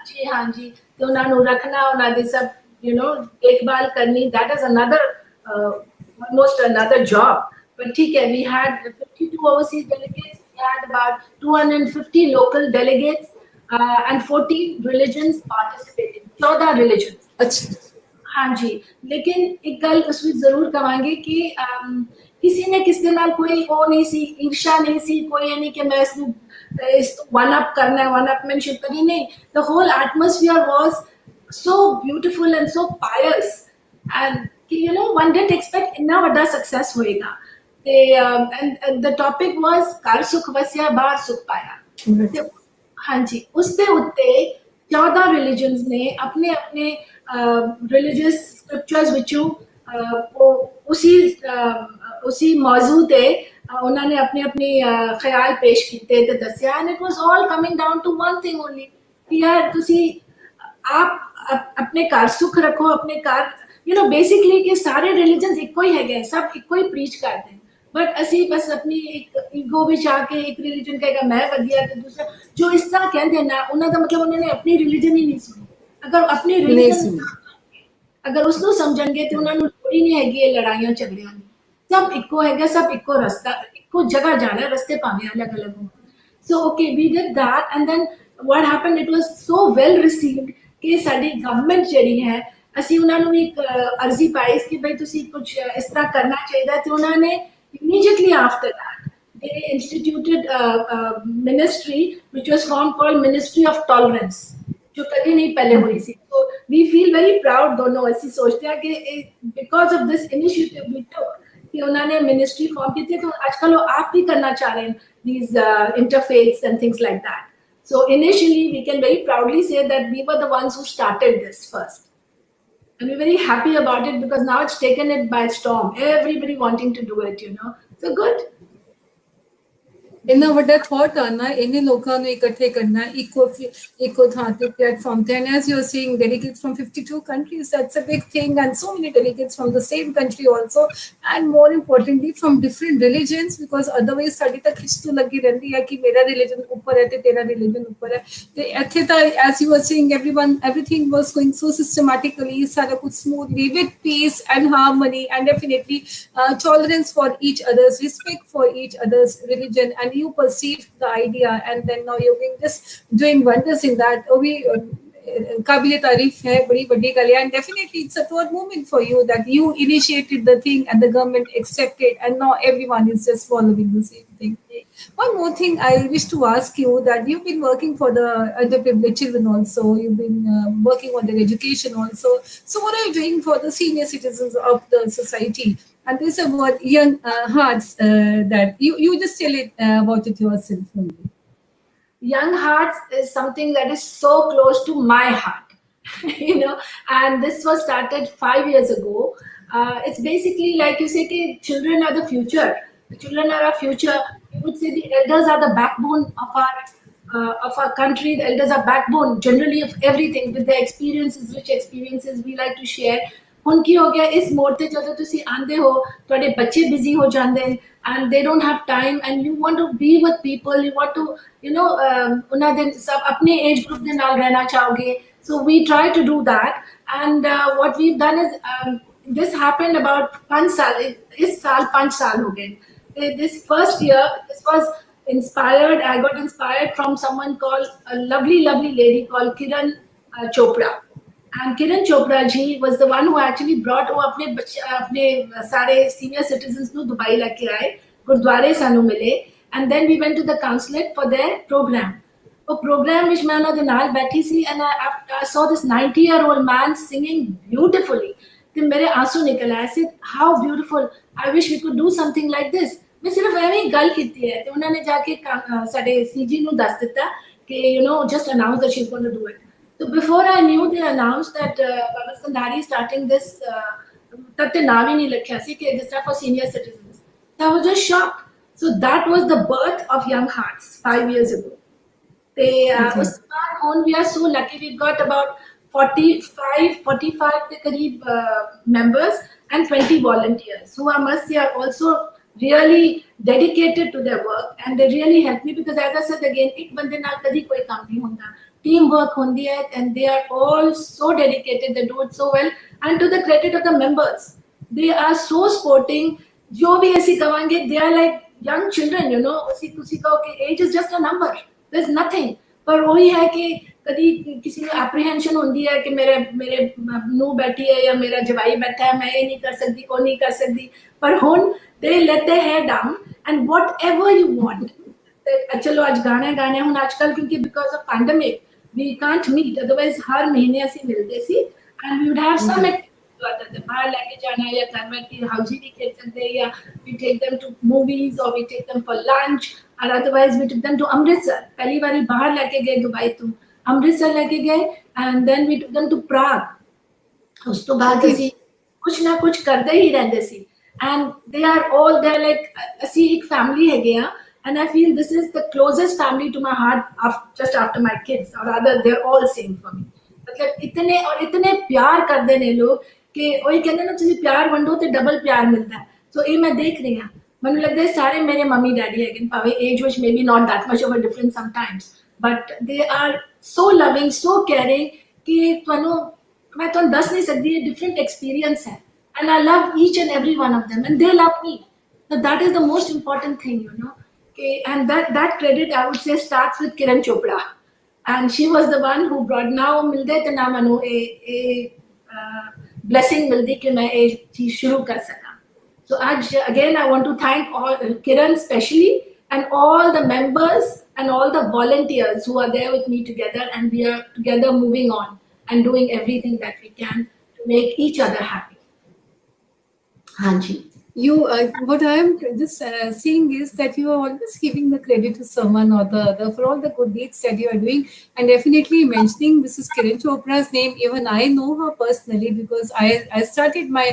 जी, हाँ जी, तो उन्होंने रखना, उन्होंने सब देखभाल करनी, that is another almost another job। but ठीक है, we had 52 overseas delegates, we had about 250 local delegates and 14 religions participating, 14 religions। अच्छा, हाँ जी, लेकिन एक गल उसमें जरूर कहांगे कि किसी ने किसी नाल कोई वो नहीं सी, ईर्षा नहीं सी, कोई ये नहीं कि मैं इसको वन अप करना है, वन अपमैनशिप करनी, नहीं। The whole atmosphere was so beautiful and so pious, and कि one didn't expect ਇੰਨਾ ਵੱਡਾ success ਹੋਏਗਾ ਤੇ and the topic was ਘਰ ਸੁਖ ਵਸਿਆ ਬਾਹਰ ਸੁਖ ਪਾਇਆ ਤੇ ਹਾਂਜੀ ਉਸ ਦੇ ਉੱਤੇ 14 religions ਨੇ ਆਪਣੇ ਆਪਣੇ religious scriptures ਵਿੱਚੋਂ ਉसी मौजू ते उन्होंने अपने अपने ख्याल पेश किए ते दसिया and it was all coming down to one thing only कि यार तुसी आप अपने घर सुख रखो अपने घर बेसिकली कि सारे रिलीजन्स इको ही है सब इको ही प्रीच करते हैं बट असी बस अपनी एक ईगो विच आके एक रिलीजन कहेगा मैं वधिया ते दूसरा जो इस तरह कहते हैं ना उन्होंने मतलब उन्होंने अपनी रिलीजन ही नहीं सुनी अगर अपनी रिलीजन अगर उसको समझेंगे तो उन्होंने लोड़ ही नहीं हैगी ये लड़ाइयां झगड़ियां दी सब इको है सब इको रास्ता इको जगह जाना रस्ते भावें अलग अलग हो so okay we did that and then what happened it was so well received कि साडी गवर्नमेंट ਜਿਹੜੀ ਹੈ ਅਸੀਂ ਉਹਨਾਂ ਨੂੰ ਇੱਕ ਅਰਜ਼ੀ ਪਾਈ ਕਿ ਭਈ ਤੁਸੀਂ ਕੁਝ ਇਸ ਤਰ੍ਹਾਂ ਕਰਨਾ ਚਾਹੀਦਾ ਤੇ ਉਹਨਾਂ ਨੇ immediately after that they instituted a ministry which was formed called Ministry of Tolerance जो कभी नहीं पहले हुई थी so we feel very proud दोनों ऐसी सोचते हैं कि because of this initiative we took कि उन्होंने मिनिस्ट्री फॉर्म की थी तो आजकल वो आप भी करना चाह रहे हैं these interfaiths and things like that. So initially we can very proudly say that we were the ones who started this first. And we're very happy about it because now it's taken it by storm. Everybody wanting to do it, So good. ਇੰਨਾ ਵੱਡਾ thought ਆਣਾ ਇਹਨੇ ਲੋਕਾਂ ਨੂੰ ਇਕੱਠੇ ਕਰਨਾ ਇੱਕੋ ਥਾਂ ਤੇ ਪਲੇਟਫਾਰਮ ਤੇ and as you're seeing delegates from 52 countries that's a big thing and so many delegates from the same country also and more importantly from different religions because otherwise ਸਾਡੀ ਤਾਂ ਖਿੱਚ ਤੋਂ ਲੱਗੀ ਰਹਿੰਦੀ ਹੈ ਕਿ ਮੇਰਾ ਰਿਲੀਜਨ ਉੱਪਰ ਹੈ ਤੇ ਤੇਰਾ ਰਿਲੀਜਨ ਉੱਪਰ ਹੈ ਤੇ ਇੱਥੇ ਤਾਂ as you were saying everything was going so systematically ਸਾਰਾ ਕੁਝ smoothly with peace and harmony and definitely tolerance for each other's respect for each other's religion and you perceived the idea and then now you're just doing wonders in that काबिले तारीफ है बड़ी बड़ी गल है and definitely it's a proud moment for you that you initiated the thing and the government accepted and now everyone is just following the same thing. One more thing I wish to ask you that you've been working for the underprivileged children also you've been working on their education also so what are you doing for the senior citizens of the society and this is about young hearts that you just tell it about it yourself only. Young Hearts is something that is so close to my heart, and this was started 5 years ago. It's basically like you say, children are the future. The children are our future. You would say the elders are the backbone of our country. The elders are backbone generally of everything with their experiences, rich experiences we like to share. ਹੁਣ ਕੀ ਹੋ ਗਿਆ ਇਸ ਮੋੜ ਤੇ ਜਦੋਂ ਤੁਸੀਂ ਆਂਦੇ ਹੋ ਤੁਹਾਡੇ ਬੱਚੇ ਬਿਜ਼ੀ ਹੋ ਜਾਂਦੇ ਨੇ and they don't have time and you want to be with people you want to ਉਹਨਾਂ ਦੇ ਸਭ ਆਪਣੇ age group ਦੇ ਨਾਲ ਰਹਿਣਾ ਚਾਹੋਗੇ so we try to do that and what we've done is this happened about 5 ਸਾਲ ਇਸ ਸਾਲ 5 ਸਾਲ ਹੋ ਗਏ this first year this was inspired I got inspired from someone called a lovely lady called Kiran Chopra. And Kiran Chopra ji was the one who actually brought वो अपने सारे senior citizens को दुबई लेके आए गुरुद्वारे सानू मिले and then we went to the consulate for their program. वो program which मैं उन्होंने नाल बैठी सी and I saw this 90-year-old man singing beautifully. तो मेरे आंसू निकल आए said how beautiful I wish we could do something like this. मैं सिर्फ ऐਵੇਂ ही गल कीती है तो उन्होंने जाके साडे CG ਨੂੰ ਦੱਸ ਦਿੱਤਾ कि just announce that she's going to do it. So before I knew, they announced that Babals Kandhari is starting this. तब ते नाम ही नहीं लिखा सी कि this for senior citizens. So I was just shocked. So that was the birth of Young Hearts 5 years ago. उस बाद we are so lucky. We've got about 45 के करीब members and 20 volunteers who I must say are also really dedicated to their work and they really help me because as I said again, एक बंदे नाल कभी कोई काम नहीं होता. Teamwork होती है and they are all so dedicated they do it so well and to the credit of the members they are so sporting जो भी ऐसी कहेंगे they are like young children उसी का age is just a number there's nothing पर वही है कि कभी किसी में apprehension होती है कि मेरे नू बैठी है या मेरा जवाई बैठा है मैं ये नहीं कर सकती कौन नहीं कर सकती पर हुन they let their hair down and whatever you want चलो आज गाने हुन आजकल क्योंकि because of pandemic we can't meet otherwise हर महीने ऐसे मिलते सी and we would have some आता था बाहर लेके जाना या घर में की हाउसी नहीं खेल सकते या we take them to movies or we take them for lunch or otherwise we took them to Amritsar पहली बारी बाहर लेके गए दुबई तो अमृतसर लेके गए and then we took them to Prague उस तो बाद ਅਸੀਂ ਕੁਛ ਨਾ ਕੁਛ ਕਰਦੇ ਹੀ ਰਹਿੰਦੇ ਸੀ and they are all they're like ਅਸੀਂ ਇੱਕ family ਹੈਗੇ ਆ and I feel this is the closest family to my heart just after my kids or rather they're all same for me मतलब इतने और इतने प्यार करते ने लोग कि वही कहते ना ਤੁਸੀਂ ਪਿਆਰ ਵੰਡੋ ਤੇ ਡਬਲ ਪਿਆਰ ਮਿਲਦਾ ਹੈ ਸੋ ਇਹ ਮੈਂ ਦੇਖ ਰਹੀ ਹਾਂ ਮੈਨੂੰ ਲੱਗਦਾ ਹੈ ਸਾਰੇ ਮੇਰੇ ਮੰਮੀ ਡੈਡੀ ਹੈਗੇ ਭਾਵੇਂ ਏਜ ਵਿੱਚ maybe not that much of a difference sometimes but they are so loving so caring ਕਿ ਤੁਹਾਨੂੰ मैं तो दस नहीं सकती डिफरेंट एक्सपीरियंस है and I love each and every one of them and they love me so that is the most important thing you know okay, and that credit I would say starts with Kiran Chopra and she was the one who brought now मिलते थे ना Manu blessing मिलती कि मैं ये चीज शुरू कर सका so आज again I want to thank all Kiran specially and all the members and all the volunteers who are there with me together and we are together moving on and doing everything that we can to make each other happy. Hanji. You, what I am just seeing is that you are always giving the credit to someone or the other for all the good deeds that you are doing, and definitely mentioning Mrs. Kiran Chopra's name. Even I know her personally because I started my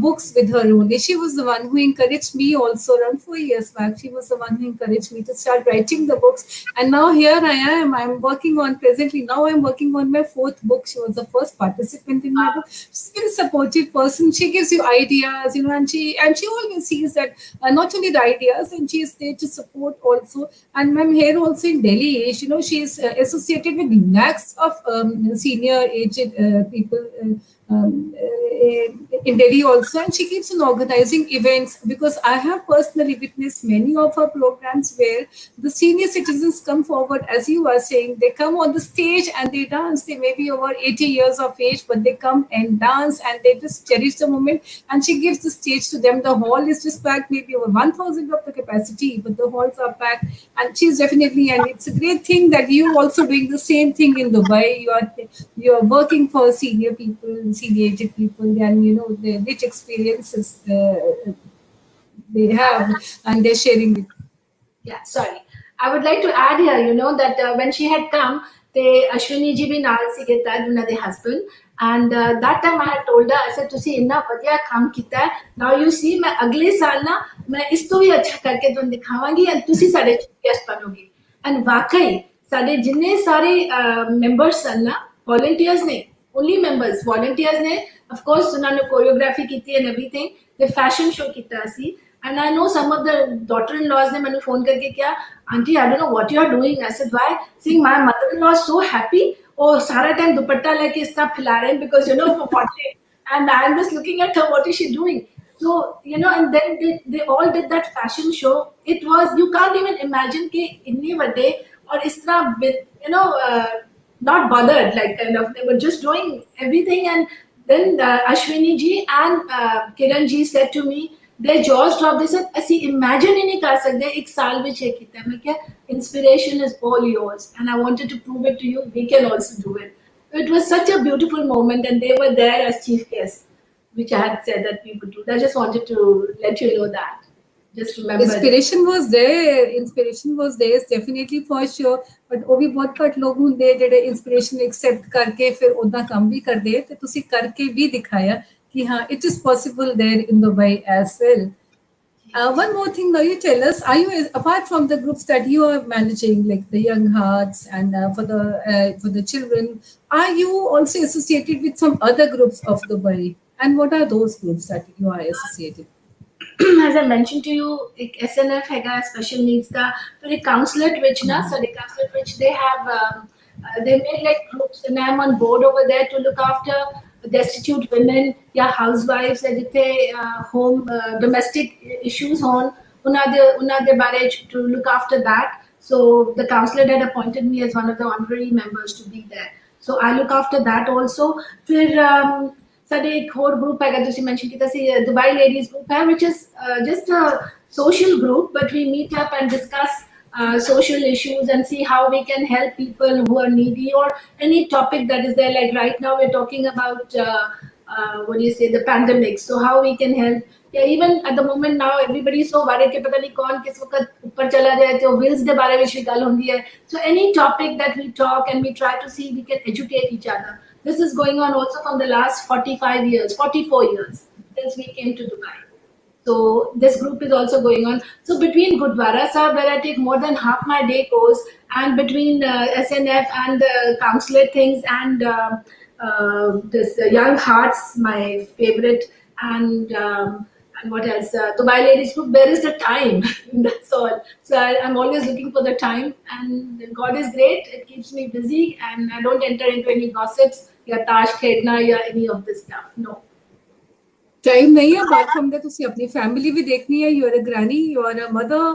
books with her only. She was the one who encouraged me also around 4 years back. She was the one who encouraged me to start writing the books, and now here I am. I'm working on presently. Now I'm working on my 4th book. She was the first participant in my book. She's a very supportive person. She gives you ideas, you know, and she always sees that not only the ideas and she is there to support also. And ma'am here also in Delhi, you know, she is associated with lakhs of senior aged people in Delhi also, and she keeps on organizing events because I have personally witnessed many of her programs where the senior citizens come forward, as you are saying, they come on the stage and they dance. They may be over 80 years of age, but they come and dance and they just cherish the moment, and she gives the stage to them. The hall is just packed, maybe over 1,000 of the capacity, but the halls are packed, and she's definitely, and it's a great thing that you also doing the same thing in Dubai. You are working for senior people, senior aged people, and you know the rich experiences they have and they're sharing it. Yeah, sorry. I would like to add here, you know, that when she had come, the Ashwini ji bhi naal sige tad unna de husband, and that time I had told her, I said, "तुसी इन्ना बढ़िया काम किया है. Now you see, मैं अगले साल ना मैं इसको भी अच्छा करके तुम दिखावांगी and तुसी सारे गेस्ट बनोगी." And वाकई सारे जिन्ने सारे members सन ना volunteers ने only members volunteers ने of course उन्होंने choreography की थी and everything. The fashion show किया सी. And I know some of the daughter-in-laws ने मैंने phone करके क्या, "Auntie, I don't know what you are doing." I said, "Why?" Saying, "My mother-in-law is so happy. और सारा time दुपट्टा लेके इस तरह फैला रहे हैं because you know for potty." And I'm just looking at her, what is she doing? So you know, and then they all did that fashion show. It was, you can't even imagine कि इतने बड़े और इस तरह you know not bothered, like kind of they were just doing everything. And then Ashwini ji and Kiran ji said to me, their jaws dropped. They said, "ऐसी imagine ही नहीं कर सकते एक साल में check किया है." मैं क्या, inspiration is all yours, and I wanted to prove it to you. We can also do it. So it was such a beautiful moment, and they were there as chief guests, which I had said that we would do. I just wanted to let you know that. Just remember. Inspiration was there definitely for sure, but ਉਹ ਵੀ ਬਹੁਤ ਘੱਟ ਲੋਕ ਹੁੰਦੇ ਜਿਹੜੇ inspiration accept ਕਰਕੇ ਫਿਰ ਉਹਦਾ ਕੰਮ ਵੀ ਕਰਦੇ, ਤੇ ਤੁਸੀਂ ਕਰਕੇ ਵੀ ਦਿਖਾਇਆ कि हाँ, it is possible there in Dubai as well. One more thing, now you tell us, are you, apart from the groups that you are managing, like the Young Hearts and for the children, are you also associated with some other groups of Dubai? And what are those groups that you are associated? As I mentioned to you, एक SNF हैगा special needs का, फिर एक counselor which ना, so the counselor which they have, they made like groups, and I'm on board over there to look after destitute women या housewives है जिथे home domestic issues होन उन्ना दे बारे to look after that. So the counselor had appointed me as one of the honorary members to be there. So I look after that also. फिर साडे एक और group हैगा जिसे mention किया सी Dubai Ladies Group है, which is just a social group, but we meet up and discuss social issues and see how we can help people who are needy or any topic that is there. Like right now we're talking about what do you say, the pandemic. So how we can help. Yeah, even at the moment now, everybody is so worried कि पता नहीं कौन किस वक्त ऊपर चला जाए, तो wills के बारे में भी गल होती है. So any topic that we talk and we try to see we can educate each other. This is going on also from the last 45 years, 44 years since we came to Dubai. So this group is also going on. So between Gurdwara Sahib, where I take more than half my day goes, and between SNF and the consulate things, and this Young Hearts, my favorite, and what else? Dubai Ladies Group. Where is the time? That's all. So I'm always looking for the time, and God is great. It keeps me busy, and I don't enter into any gossips, ya tash khedna, ya any of this stuff. No. Time नहीं है apart from that ਤੁਸੀਂ ਆਪਣੀ family ਵੀ ਦੇਖਣੀ ਹੈ you are a granny you are a mother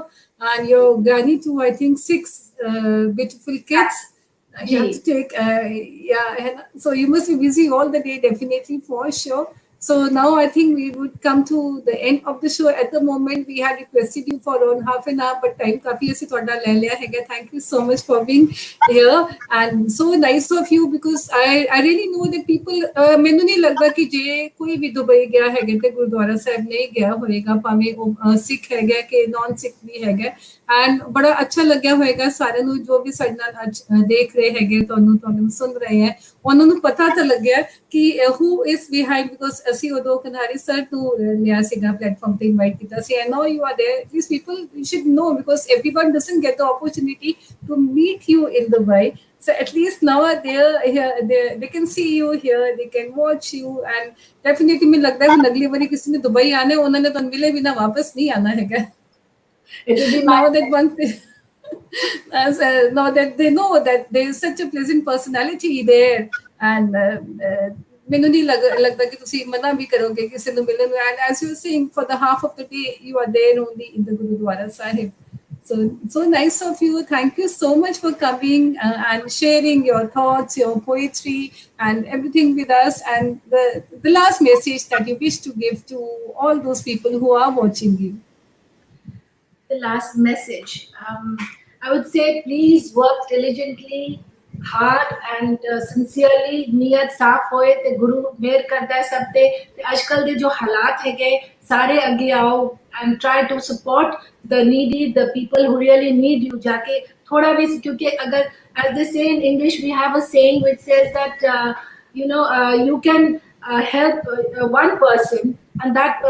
and your granny too I think 6 beautiful kids you have to take yeah so you must be busy all the day definitely for sure so now I think we would come to the end of the show at the moment we had requested you for around half an hour but time ਕਾਫੀ ਅਸੀਂ ਤੁਹਾਡਾ ਲੈ ਲਿਆ ਹੈਗਾ thank you so much for being here and so nice of you because I really know that people ਮੈਨੂੰ ਨਹੀਂ ਲੱਗਦਾ ਕਿ ਜੇ ਕੋਈ ਵੀ ਦੁਬਈ ਗਿਆ ਹੈਗਾ ਤੇ ਗੁਰਦੁਆਰਾ ਸਾਹਿਬ ਨਹੀਂ ਗਿਆ ਹੋਏਗਾ ਭਾਵੇਂ ਉਹ ਸਿੱਖ ਹੈਗਾ ਕਿ ਨਾਨ ਸਿੱਖ ਵੀ ਹੈਗਾ ਐਂਡ ਬੜਾ ਅੱਛਾ ਲੱਗਿਆ ਹੋਏਗਾ ਸਾਰਿਆਂ ਨੂੰ ਜੋ ਵੀ ਸਾਡੇ ਨਾਲ ਅੱਜ ਦੇਖ ਰਹੇ ਹੈਗੇ ਤੁਹਾਨੂੰ ਸੁਣ ਰਹੇ ਹੈ ਉਹਨਾਂ ਨੂੰ ਪਤਾ ਤਾਂ ਲੱਗਿਆ ਕਿ who is behind because ਅਸੀਂ ਉਦੋਂ ਕੰਧਾਰੀ ਸਰ ਨੂੰ ਲਿਆ ਸੀਗਾ ਪਲੇਟਫਾਰਮ ਤੇ ਇਨਵਾਈਟ ਕੀਤਾ ਸੀ I know you are there these people you should know because everyone doesn't get the opportunity to meet you in Dubai so at least now they can see you here they can watch you and definitely ਮੈਨੂੰ ਲੱਗਦਾ ਹੈ ਅਗਲੀ ਵਾਰੀ ਕਿਸੇ ਨੇ Dubai ਆਣਾ ਉਹਨਾਂ ਨੇ ਤੁਹਾਨੂੰ ਮਿਲੇ ਬਿਨਾ ਵਾਪਸ ਨਹੀਂ ਆਣਾ ਹੈਗਾ It will be now that one now that they know that there is such a pleasant personality there and ਮੈਨੂੰ ਨਹੀਂ ਲੱਗਦਾ ਕਿ ਤੁਸੀਂ ਮਨਾ ਵੀ ਕਰੋਗੇ ਕਿਸੇ ਨੂੰ ਮਿਲਣ ਨੂੰ and as you were saying for the half of the day you are there only in the Gurudwara Sahib so nice of you thank you so much for coming and sharing your thoughts your poetry and everything with us and the last message that you wish to give to all those people who are watching you the last message. I would say please work diligently, hard and sincerely. नीयत साफ होए ते गुरु मेहर करता है सब ते आजकल दे जो हालात है गए सारे आगे आओ and try to support the needy, the people who really need you. जाके थोड़ा भी क्योंकि अगर as they say in English we have a saying which says that you can help one person and that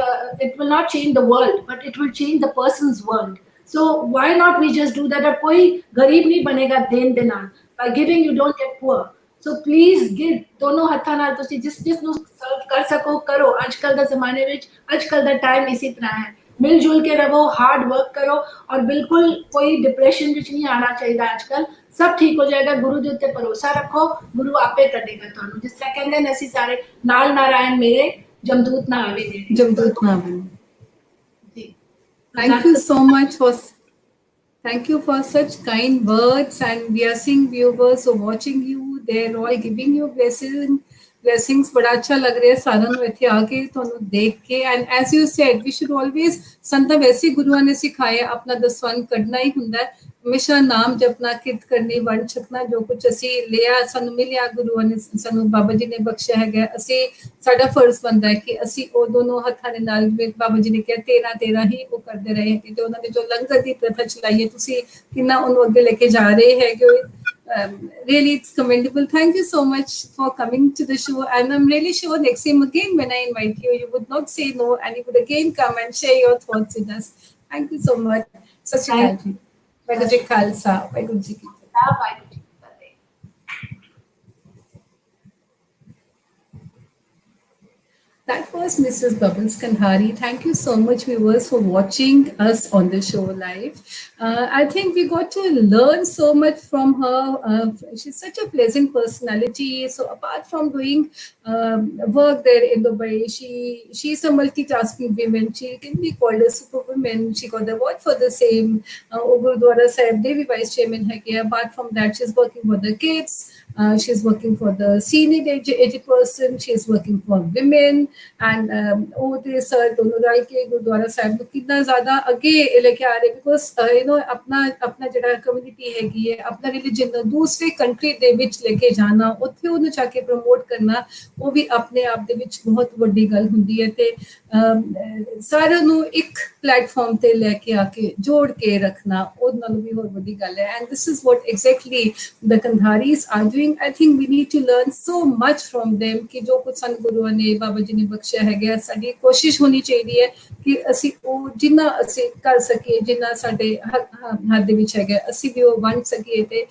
it will not change the world but it will change the person's world so why not we just do that और कोई गरीब नहीं बनेगा then देना by giving you don't get poor so please give दोनों हत्थां नाल तुसी जिस ਨੂੰ सर्व कर सको करो आजकल दा जमाने विच आजकल दा टाइम इसी तरह है मिलजुल के रहो हार्ड वर्क करो और बिल्कुल कोई डिप्रेशन विच नहीं आना चाहिए आजकल सब ठीक हो जाएगा गुरु ਦੇ ਉੱਤੇ ਭਰੋਸਾ ਰੱਖੋ ਗੁਰੂ ਆਪੇ ਕਰੇਗਾ ਤੁਹਾਨੂੰ ਜਿਸ ਤਰ੍ਹਾਂ ਕਹਿੰਦੇ ਨੇ ਅਸੀਂ ਸਾਰੇ ਨਾਲ ਨਾਰਾਇਣ ਮੇਰੇ ਜਮਦੂਤ ਨਾ ਆਵੇ ਜਮਦੂਤ ਨਾ ਆਵੇ ਜੀ Thank you for such kind words and we are seeing viewers who are watching you they're all giving you blessings ਬੜਾ ਅੱਛਾ ਲੱਗ ਰਿਹਾ ਸਾਰਿਆਂ ਨੂੰ ਇੱਥੇ ਆ ਕੇ ਤੁਹਾਨੂੰ ਦੇਖ ਕੇ and as you said we should always ਸੰਤਾਂ ਵੈਸੇ ਗੁਰੂਆਂ ਨੇ ਸਿਖਾਇਆ ਆਪਣਾ ਦਸਵੰਧ ਕੱਢਣਾ ਹੀ ਹੁੰਦਾ ਹੈ ਹਮੇਸ਼ਾ ਨਾਮ ਜਪਣਾ ਕਿਰਤ ਕਰਨੀ ਵੰਡ ਛਕਣਾ ਜੋ ਕੁਝ ਅਸੀਂ ਲਿਆ ਸਾਨੂੰ ਮਿਲਿਆ ਗੁਰੂਆਂ ਨੇ ਸਾਨੂੰ ਬਾਬਾ ਜੀ ਨੇ ਬਖਸ਼ਿਆ ਹੈਗਾ ਅਸੀਂ ਸਾਡਾ ਫਰਜ਼ ਬਣਦਾ ਹੈ ਕਿ ਅਸੀਂ ਉਹ ਦੋਨੋਂ ਹੱਥਾਂ ਦੇ ਨਾਲ ਬਾਬਾ ਜੀ ਨੇ ਕਿਹਾ ਤੇਰਾ ਹੀ ਉਹ ਕਰਦੇ ਰਹੇ ਤੇ ਉਹਨਾਂ ਨੇ ਜੋ ਲੰਗਰ ਦੀ ਪ੍ਰਥਾ ਚਲਾਈ ਹੈ ਤੁਸੀਂ ਕਿੰਨਾ ਉਹਨੂੰ ਅੱਗੇ ਲੈ ਕੇ ਜਾ ਰਹੇ ਹੈਗੇ really it's commendable thank you so much for coming to the show and I'm really sure next time again when I invite you you would not say no and you would again come and share your thoughts with us thank you so much ਸਤਿ ਸ਼੍ਰੀ ਅਕਾਲ ਜੀ ਵਾਹਿਗੁਰੂ ਜੀ ਖਾਲਸਾ ਵਾਹਿਗੁਰੂ ਜੀ ਕੀ ਫਤਿਹ That was Mrs. Bubbles Kandhari. Thank you so much, viewers, for watching us on the show live. I think we got to learn so much from her. She's such a pleasant personality. So apart from doing work there in Dubai, she's a multitasking woman. She can be called a superwoman. She got the award for the same. Gurudwara Sahib Devi Vice Chairman hai. Apart from that, she's working for the kids. She's working for the senior aged person, she's working for women, and ਉਹ ਤੇ sir ਦੋਨੋਂ ਰਲ ਕੇ ਗੁਰਦੁਆਰਾ ਸਾਹਿਬ ਨੂੰ ਕਿੰਨਾ ਜ਼ਿਆਦਾ ਅੱਗੇ ਲੈ ਕੇ ਆ ਰਹੇ, ਬਿਕੋਜ਼ ਆਪਣਾ ਜਿਹੜਾ ਕਮਿਊਨਿਟੀ ਹੈਗੀ ਹੈ, ਆਪਣਾ ਰਿਲੀਜਨ ਨੂੰ ਦੂਸਰੇ ਕੰਟਰੀ ਦੇ ਵਿੱਚ ਲੈ ਕੇ ਜਾਣਾ, ਉੱਥੇ ਉਹਨੂੰ ਜਾ ਕੇ ਪ੍ਰਮੋਟ ਕਰਨਾ, ਉਹ ਵੀ ਆਪਣੇ ਆਪ ਦੇ ਵਿੱਚ ਬਹੁਤ ਵੱਡੀ ਗੱਲ ਹੁੰਦੀ ਹੈ। ਤੇ ਸਾਰਿਆਂ ਨੂੰ ਇੱਕ ਪਲੇਟਫਾਰਮ ਤੇ ਲੈ ਕੇ ਆ ਕੇ ਜੋੜ ਕੇ ਰੱਖਣਾ, ਉਹਦੇ ਨਾਲੋਂ ਵੀ ਹੋਰ ਵੱਡੀ ਗੱਲ ਹੈ। And this is what exactly the Kandharis are doing. I think we need to learn so much from them ਕਿ ਜੋ ਕੁਝ ਸਾਨੂੰ ਗੁਰੂਆਂ ਨੇ, ਬਾਬਾ ਜੀ ਨੇ ਬਖਸ਼ਿਆ ਹੈਗਾ, ਸਾਡੀ ਕੋਸ਼ਿਸ਼ ਹੋਣੀ ਚਾਹੀਦੀ ਹੈ ਕਿ ਅਸੀਂ ਉਹ ਜਿੰਨਾ ਅਸੀਂ ਕਰ ਸਕੀਏ, ਜਿੰਨਾ ਸਾਡੇ ਹੱਥ ਦੇ ਵਿੱਚ ਹੈਗਾ, ਅਸੀਂ ਵੀ ਉਹ ਵੰਡ ਸਕੀਏ ਤੇ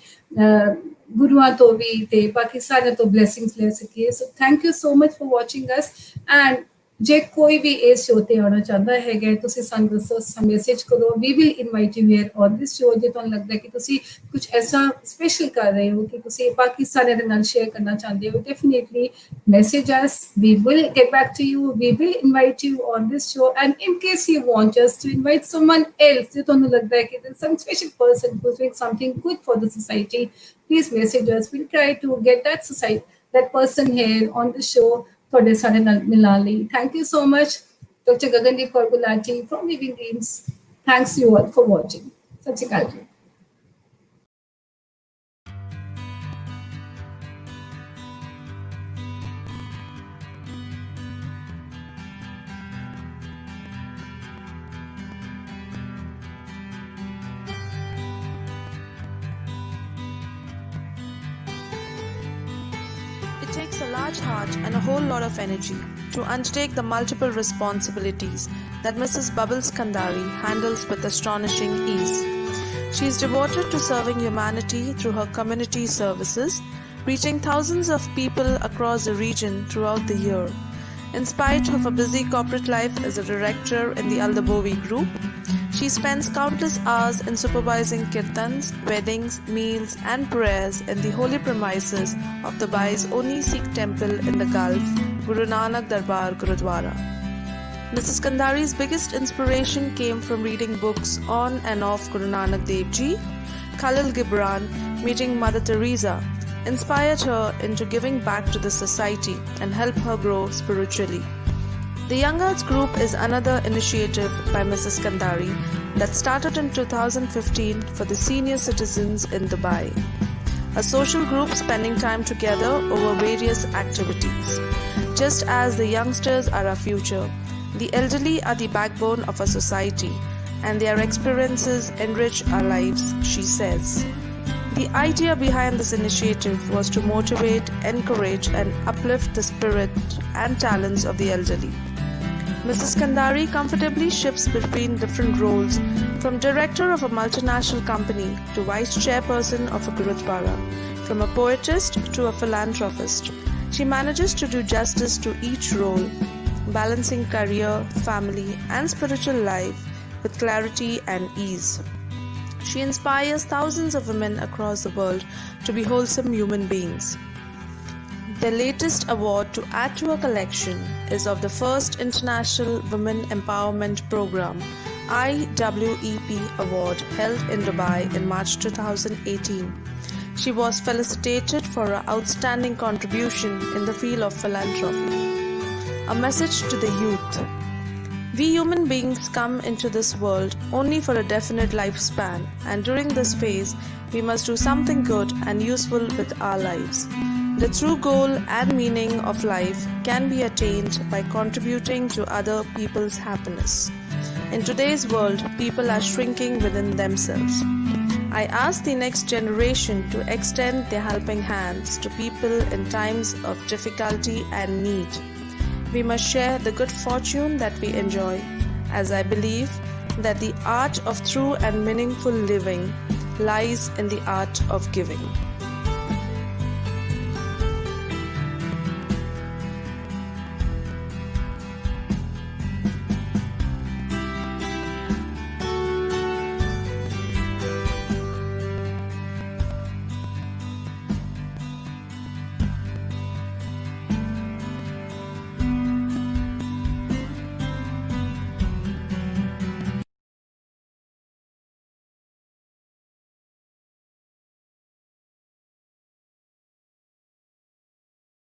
ਗੁਰੂਆਂ ਤੋਂ ਵੀ ਤੇ ਬਾਕੀ ਸਾਰਿਆਂ ਤੋਂ ਬਲੈਸਿੰਗਸ ਲੈ ਸਕੀਏ। So thank you so much for watching us. And ਜੇ ਕੋਈ ਵੀ ਇਸ ਸ਼ੋਅ ਤੇ ਆਉਣਾ ਚਾਹੁੰਦਾ ਹੈਗਾ, ਤੁਸੀਂ ਸਾਨੂੰ ਦੱਸੋ, ਸਾਨੂੰ ਮੈਸੇਜ ਕਰੋ। We will invite you here on this show. ਜੇ ਤੁਹਾਨੂੰ ਲੱਗਦਾ ਕਿ ਤੁਸੀਂ ਕੁਝ ਐਸਾ ਸਪੈਸ਼ਲ ਕਰ ਰਹੇ ਹੋ ਕਿ ਤੁਸੀਂ ਬਾਕੀ ਸਾਰਿਆਂ ਦੇ ਨਾਲ ਸ਼ੇਅਰ ਕਰਨਾ ਚਾਹੁੰਦੇ ਹੋ, definitely message us. We will get back to you, we will invite you on this show. And in case you want us to invite someone else, ਜੇ ਤੁਹਾਨੂੰ ਲੱਗਦਾ ਹੈ ਕਿ there is some special person who's doing something good for the society, please message us. We'll try to get that person here on the show ਤੁਹਾਡੇ ਸਾਰੇ ਨਾਲ ਮਿਲਾਉਣ ਲਈ। Thank you so much doctor Gagandeep Kaur Gulati from living dreams. Thanks you all for watching. ਸਤਿ ਸ਼੍ਰੀ ਅਕਾਲ ਜੀ। It takes a large heart and a whole lot of energy to undertake the multiple responsibilities that Mrs. Bubbles Kandari handles with astonishing ease. She is devoted to serving humanity through her community services, reaching thousands of people across the region throughout the year. In spite of a busy corporate life as a director in the Aldabovi Group, she spends countless hours in supervising kirtans, weddings, meals and prayers in the holy premises of the Bai's only Sikh temple in the Gulf, Guru Nanak Darbar Gurudwara. Mrs. Kandari's biggest inspiration came from reading books on and off Guru Nanak Dev Ji. Khalil Gibran, meeting Mother Teresa, inspired her into giving back to the society and help her grow spiritually. The Young Arts Group is another initiative by Mrs. Kandari that started in 2015 for the senior citizens in Dubai. A social group spending time together over various activities. Just as the youngsters are our future, the elderly are the backbone of our society, and their experiences enrich our lives, she says. The idea behind this initiative was to motivate, encourage, and uplift the spirit and talents of the elderly. Mrs. Kandari comfortably shifts between different roles, from director of a multinational company to vice chairperson of a Gurudwara, from a poetess to a philanthropist. She manages to do justice to each role, balancing career, family, and spiritual life with clarity and ease. She inspires thousands of women across the world to be wholesome human beings. The latest award to add to her collection is of the first International Women Empowerment Program IWEP Award held in Dubai in March 2018. She was felicitated for her outstanding contribution in the field of philanthropy. A message to the youth. We human beings come into this world only for a definite lifespan, and during this phase, we must do something good and useful with our lives. The true goal and meaning of life can be attained by contributing to other people's happiness. In today's world, people are shrinking within themselves. I ask the next generation to extend their helping hands to people in times of difficulty and need. We must share the good fortune that we enjoy, as I believe that the art of true and meaningful living lies in the art of giving.